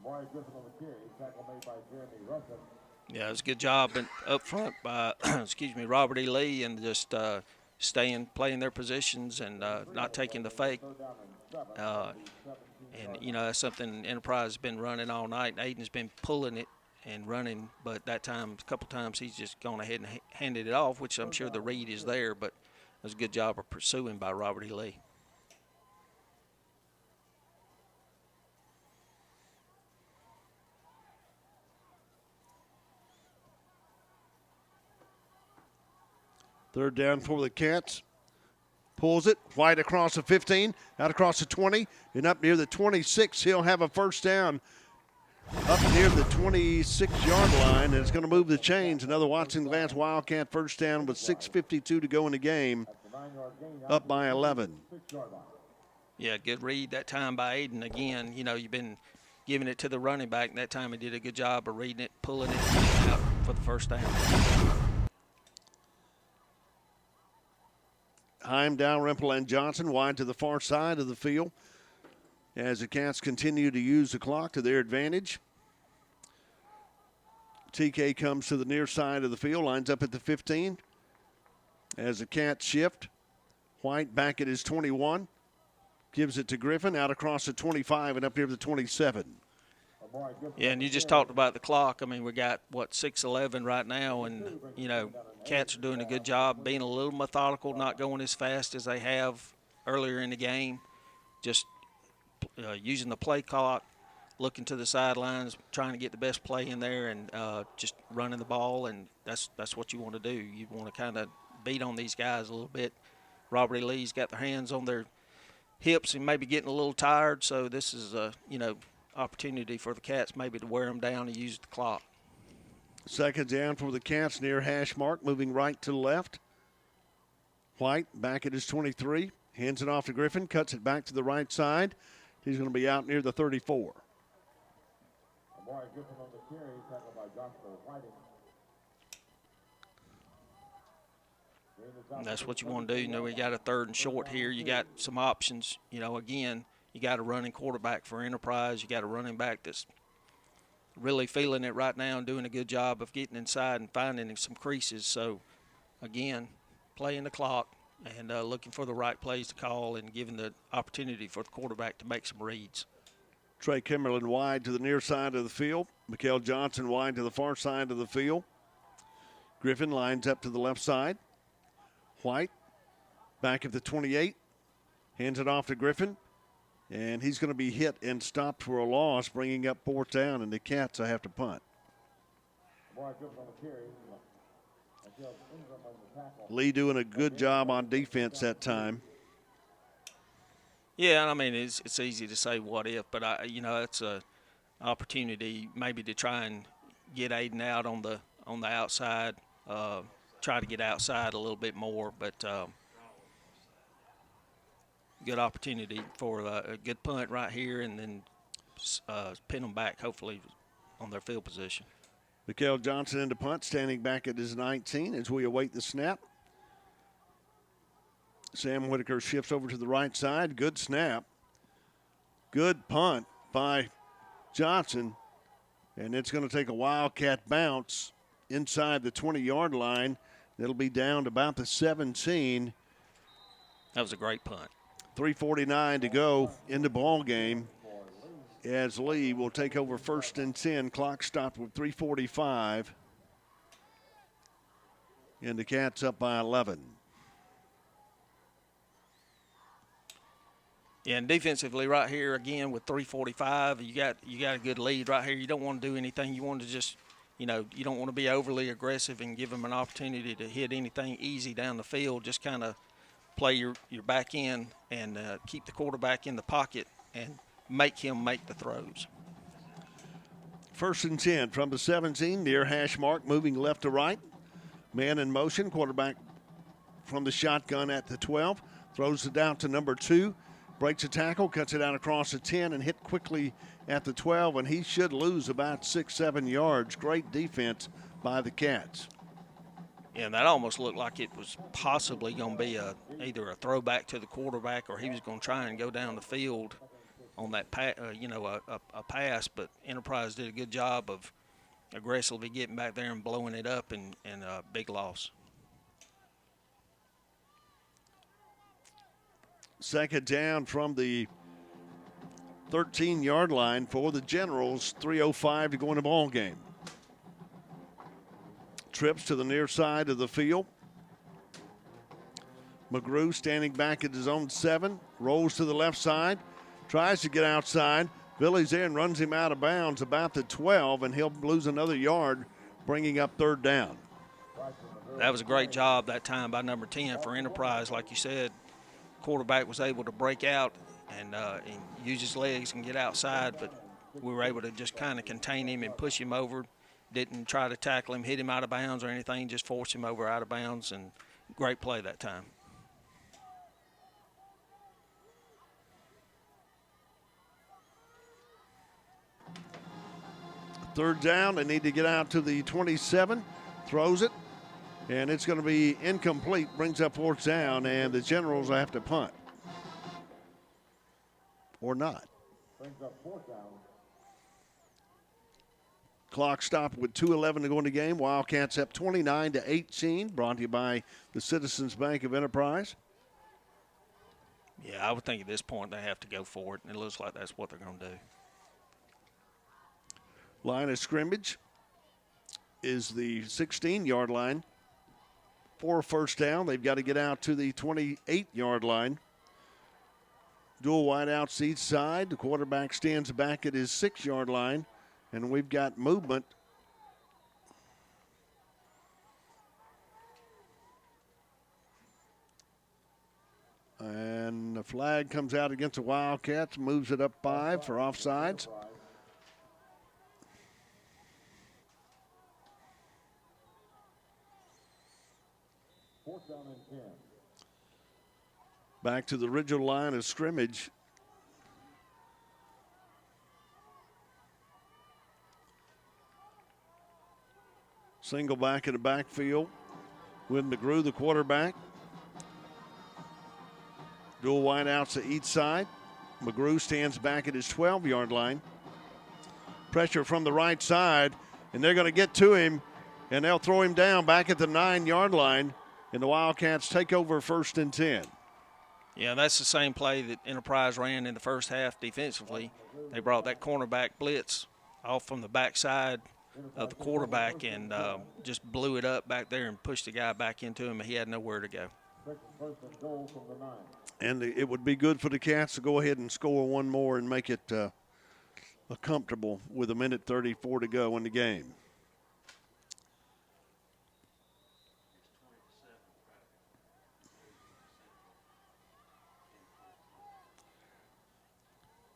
Amari Griffin on the carry. Tackle made by Jeremy Russell.
Yeah, it was a good job up front by Robert E. Lee, and just playing their positions and not taking the fake. And, you know, that's something Enterprise has been running all night. Aiden's been pulling it and running, but that time, a couple times, he's just gone ahead and handed it off, which I'm sure the read is there, but it was a good job of pursuing by Robert E. Lee.
Third down for the Cats. Pulls it, White across the 15, out across the 20, and up near the 26. He'll have a 1st down up near the 26-yard line, and it's going to move the chains. Another Watson Glass Wildcat 1st down with 6:52 to go in the game, up by 11.
Yeah, good read that time by Aiden. Again, you know, you've been giving it to the running back, and that time he did a good job of reading it, pulling it out for the 1st down.
Heim, Dalrymple, and Johnson wide to the far side of the field as the Cats continue to use the clock to their advantage. TK comes to the near side of the field, lines up at the 15. As the Cats shift, White back at his 21. Gives it to Griffin, out across the 25 and up near the 27.
Yeah, and you just talked about the clock. I mean, we got, 6:11 right now, and, Cats are doing a good job being a little methodical, not going as fast as they have earlier in the game. Just using the play clock, looking to the sidelines, trying to get the best play in there, and just running the ball, and that's what you want to do. You want to kind of beat on these guys a little bit. Robert E. Lee's got their hands on their hips and maybe getting a little tired, so this is a opportunity for the Cats maybe to wear them down and use the clock.
Second down for the Cats near hash mark, moving right to left. White back at his 23, hands it off to Griffin, cuts it back to the right side. He's going to be out near the 34.
Amari Griffin on the carry, tackled by Joshua Whiting.
And that's what you want to do. We got a 3rd and short here. You got some options. Again, you got a running quarterback for Enterprise. You got a running back that's really feeling it right now and doing a good job of getting inside and finding some creases. So, again, playing the clock and looking for the right plays to call and giving the opportunity for the quarterback to make some reads.
Trey Kimmerlin wide to the near side of the field. Mikael Johnson wide to the far side of the field. Griffin lines up to the left side. White back at the 28, hands it off to Griffin, and he's going to be hit and stopped for a loss, bringing up 4th down, and the Cats have to punt. Lee doing a good job on defense that time.
Yeah, I mean, it's easy to say what if, but it's an opportunity maybe to try and get Aiden out on the outside. Try to get outside a little bit more, but good opportunity for a good punt right here, and then pin them back, hopefully, on their field position.
Mikael Johnson into punt, standing back at his 19 as we await the snap. Sam Whitaker shifts over to the right side. Good snap. Good punt by Johnson, and it's going to take a Wildcat bounce inside the 20-yard line. It'll be down to about the 17.
That was a great punt.
3:49 to go in the ball game as Lee will take over 1st and 10. Clock stopped with 3:45. And the Cats up by 11.
Yeah, and defensively right here, again, with 3:45, you got a good lead right here. You don't want to do anything. You want to just – you don't want to be overly aggressive and give them an opportunity to hit anything easy down the field. Just kind of play your back end and keep the quarterback in the pocket and make him make the throws.
1st and 10 from the 17, near hash mark, moving left to right. Man in motion, quarterback from the shotgun at the 12. Throws it down to number 2. Breaks a tackle, cuts it out across the 10, and hit quickly at the 12, and he should lose about 6-7 yards. Great defense by the Cats.
Yeah, and that almost looked like it was possibly going to be either a throwback to the quarterback or he was going to try and go down the field on that a pass, but Enterprise did a good job of aggressively getting back there and blowing it up, and a big loss.
Second down from the 13-yard line for the Generals. 3:05 to go in the ball game. Trips to the near side of the field. McGrew standing back at his own 7. Rolls to the left side. Tries to get outside. Billy's there and runs him out of bounds about the 12, and he'll lose another yard, bringing up 3rd down.
That was a great job that time by number 10 for Enterprise. Like you said, quarterback was able to break out and use his legs and get outside, but we were able to just kind of contain him and push him over. Didn't try to tackle him, hit him out of bounds or anything, just force him over out of bounds, and great play that time.
Third down, they need to get out to the 27, throws it, and it's going to be incomplete, brings up 4th down, and the Generals have to punt. Or not.
Brings up 4th down.
clock stopped with 2:11 to go in the game. Wildcats up 29-18. Brought to you by the Citizens Bank of Enterprise.
Yeah, I would think at this point they have to go for it, and it looks like that's what they're going to do.
Line of scrimmage is the 16-yard line. For a first down, they've got to get out to the 28-yard line. Dual wideouts each side. The quarterback stands back at his 6-yard line, and we've got movement. And the flag comes out against the Wildcats, moves it up 5 for offsides. Back to the original line of scrimmage. Single back in the backfield with McGrew, the quarterback. Dual wideouts to each side. McGrew stands back at his 12-yard line. Pressure from the right side, and they're going to get to him, and they'll throw him down back at the 9-yard line, and the Wildcats take over 1st and 10.
Yeah, that's the same play that Enterprise ran in the first half defensively. They brought that cornerback blitz off from the backside of the quarterback and just blew it up back there and pushed the guy back into him, and he had nowhere to go.
And it would be good for the Cats to go ahead and score one more and make it comfortable with 1:34 to go in the game.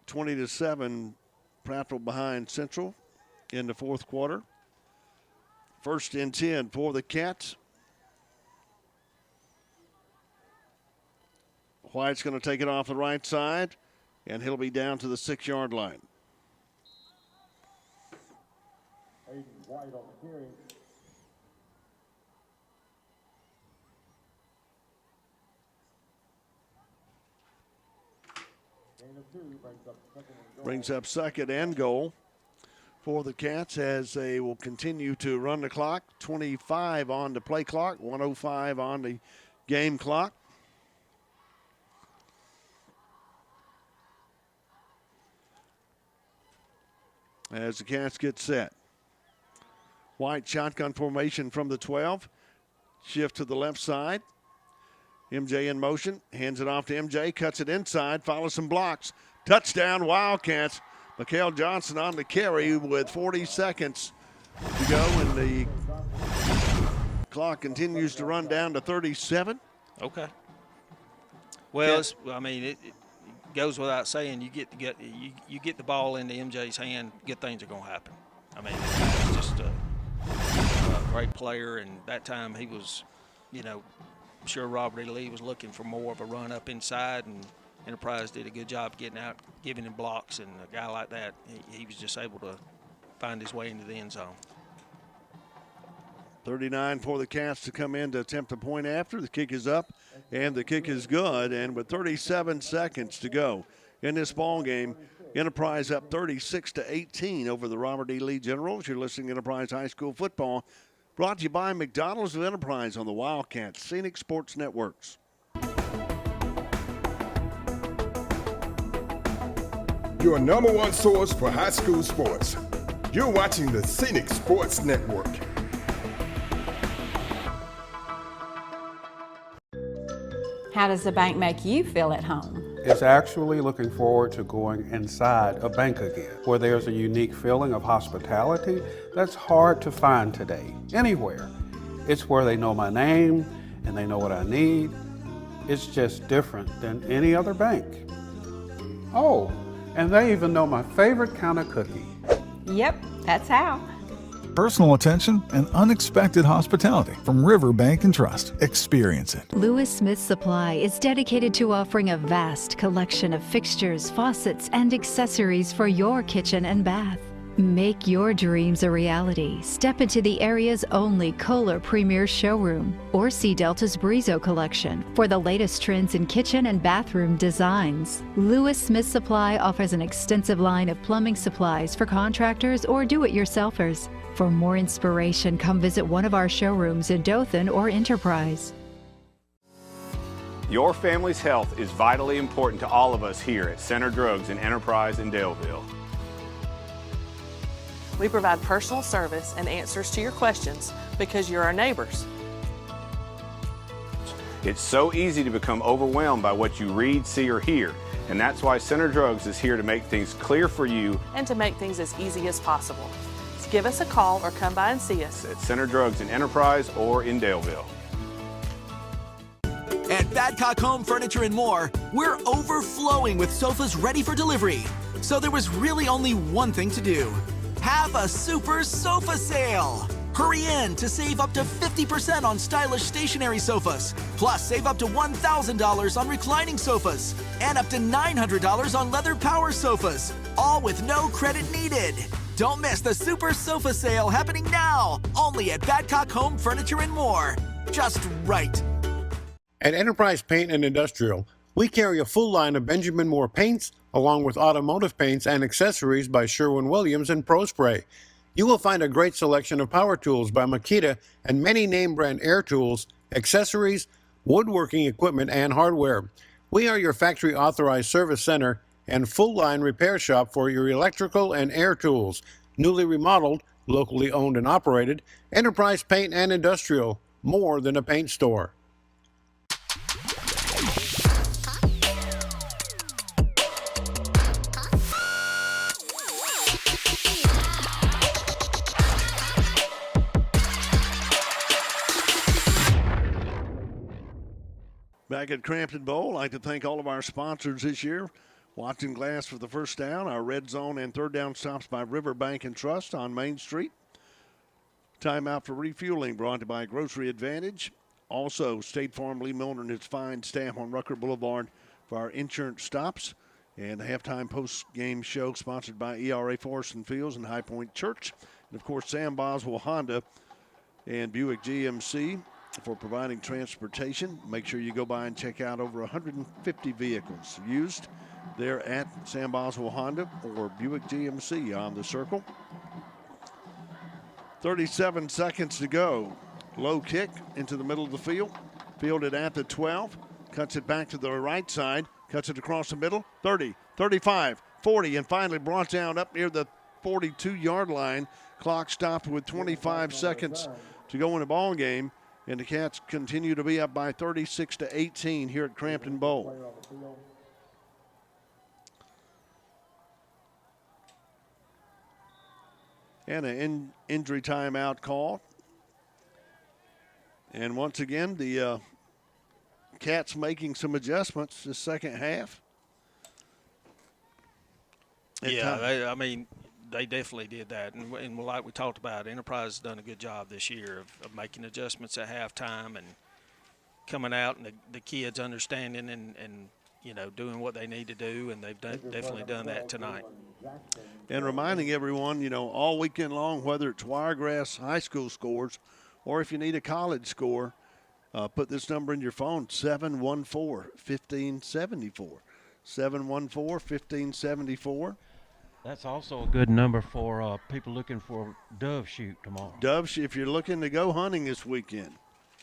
(20-7), Prattville behind Central in the fourth quarter. 1st and 10 for the Cats. White's going to take it off the right side, and he'll be down to the 6-yard line.
Aiden White on the carry. Gain of 2 brings up 2nd and goal
For the Cats as they will continue to run the clock. 25 on the play clock, 105 on the game clock. As the Cats get set. White shotgun formation from the 12. Shift to the left side. MJ in motion. Hands it off to MJ. Cuts it inside. Follows some blocks. Touchdown Wildcats. Mikael Johnson on the carry with 40 seconds to go. And the clock continues to run down to 37.
Okay. Well, it goes without saying, you get the ball into MJ's hand, good things are going to happen. I mean, he's just a great player, and that time he was, I'm sure Robert E. Lee was looking for more of a run up inside, and Enterprise did a good job getting out, giving him blocks, and a guy like that, he was just able to find his way into the end zone.
39 for the Cats to come in to attempt a point after. The kick is up, and the kick is good. And with 37 seconds to go in this ball game, Enterprise up 36-18 over the Robert E. Lee Generals. You're listening to Enterprise High School Football, brought to you by McDonald's of Enterprise on the Wildcats Scenic Sports Networks.
Your number one source for high school sports. You're watching the Scenic Sports Network.
How does the bank make you feel at home?
It's actually looking forward to going inside a bank again, where there's a unique feeling of hospitality that's hard to find today, anywhere. It's where they know my name and they know what I need. It's just different than any other bank. Oh, and they even know my favorite kind of cookie.
Yep, that's how.
Personal attention and unexpected hospitality from River Bank and Trust. Experience it.
Lewis Smith Supply is dedicated to offering a vast collection of fixtures, faucets, and accessories for your kitchen and bath. Make your dreams a reality. Step into the area's only Kohler Premier Showroom or see Delta's Brizo collection for the latest trends in kitchen and bathroom designs. Lewis Smith Supply offers an extensive line of plumbing supplies for contractors or do-it-yourselfers. For more inspiration, come visit one of our showrooms in Dothan or Enterprise.
Your family's health is vitally important to all of us here at Center Drugs and Enterprise in Daleville.
We provide personal service and answers to your questions because you're our neighbors.
It's so easy to become overwhelmed by what you read, see, or hear, and that's why Center Drugs is here to make things clear for you
And to make things as easy as possible. So give us a call or come by and see us.
at Center Drugs and Enterprise or in Daleville.
At Badcock Home Furniture and More, we're overflowing with sofas ready for delivery. So there was really only one thing to do. Have a super sofa sale! Hurry in to save up to 50% on stylish stationary sofas. Plus, save up to $1,000 on reclining sofas. And up to $900 on leather power sofas. All with no credit needed. Don't miss the super sofa sale happening now. Only at Badcock Home Furniture and More. Just right.
At Enterprise Paint and Industrial, we carry a full line of Benjamin Moore paints, along with automotive paints and accessories by Sherwin-Williams and ProSpray. You will find a great selection of power tools by Makita and many name brand air tools, accessories, woodworking equipment, and hardware. We are your factory authorized service center and full line repair shop for your electrical and air tools. Newly remodeled, locally owned and operated, Enterprise Paint and Industrial, more than a paint store.
Back at Crampton Bowl, I'd like to thank all of our sponsors this year. Watson Glass for the first down, our red zone and third down stops by Riverbank and Trust on Main Street. Timeout for refueling brought to you by Grocery Advantage. Also, State Farm Lee Milner and its fine staff on Rucker Boulevard for our insurance stops. And the halftime post-game show sponsored by ERA Forest and Fields and High Point Church. And, of course, Sam Boswell Honda and Buick GMC for providing transportation. Make sure you go by and check out over 150 vehicles used there at Sam Boswell Honda or Buick GMC on the circle. 37 seconds to go. Low kick into the middle of the field. Fielded at the 12. Cuts it back to the right side. Cuts it across the middle. 30, 35, 40, and finally brought down up near the 42-yard line. Clock stopped with 25 seconds to go in the ball game. And the Cats continue to be up by 36-18 here at Crampton Bowl. And an injury timeout call. And once again, the Cats making some adjustments this second half.
Yeah, they definitely did that. And like we talked about, Enterprise has done a good job this year of making adjustments at halftime and coming out and the kids understanding and doing what they need to do, and they've definitely done that tonight.
And reminding everyone, all weekend long, whether it's Wiregrass high school scores or if you need a college score, put this number in your phone, 714-1574. 714-1574.
That's also a good number for people looking for dove shoot tomorrow.
If you're looking to go hunting this weekend.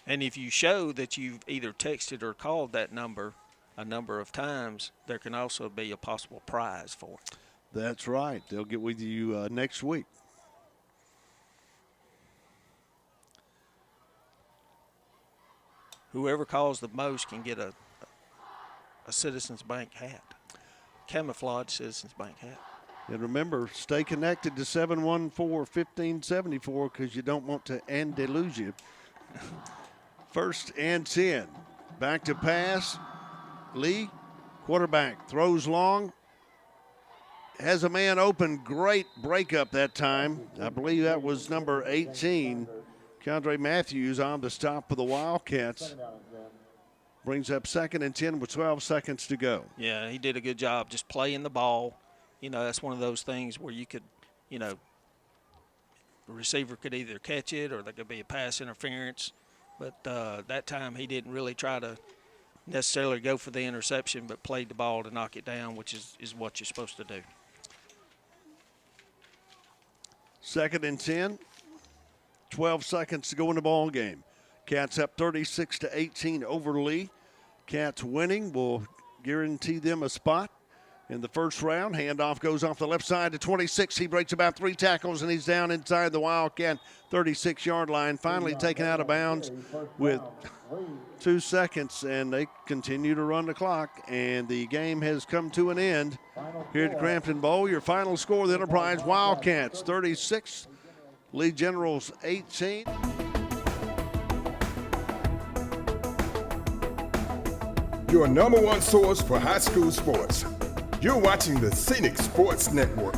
And if you show that you've either texted or called that number a number of times, there can also be a possible prize for it.
That's right. They'll get with you next week.
Whoever calls the most can get a Citizens Bank hat, camouflage Citizens Bank hat.
And remember, stay connected to 714-1574 because you don't want to deluge you. 1st and 10. Back to pass. Lee, quarterback, throws long. Has a man open. Great breakup that time. I believe that was number 18. Keandre Matthews on the stop for the Wildcats. Brings up 2nd and 10 with 12 seconds to go.
Yeah, he did a good job just playing the ball. That's one of those things where you could the receiver could either catch it or there could be a pass interference. But that time he didn't really try to necessarily go for the interception, but played the ball to knock it down, which is what you're supposed to do.
2nd and 10. 12 seconds to go in the ball game. Cats up 36-18 over Lee. Cats winning will guarantee them a spot in the first round. Handoff goes off the left side to 26. He breaks about 3 tackles, and he's down inside the Wildcat 36-yard line. Finally taken out of bounds with 2 seconds, and they continue to run the clock, and the game has come to an end here at Crampton Bowl. Your final score, the Enterprise Wildcats 36, Lee Generals 18.
Your number one source for high school sports. You're watching the Scenic Sports Network.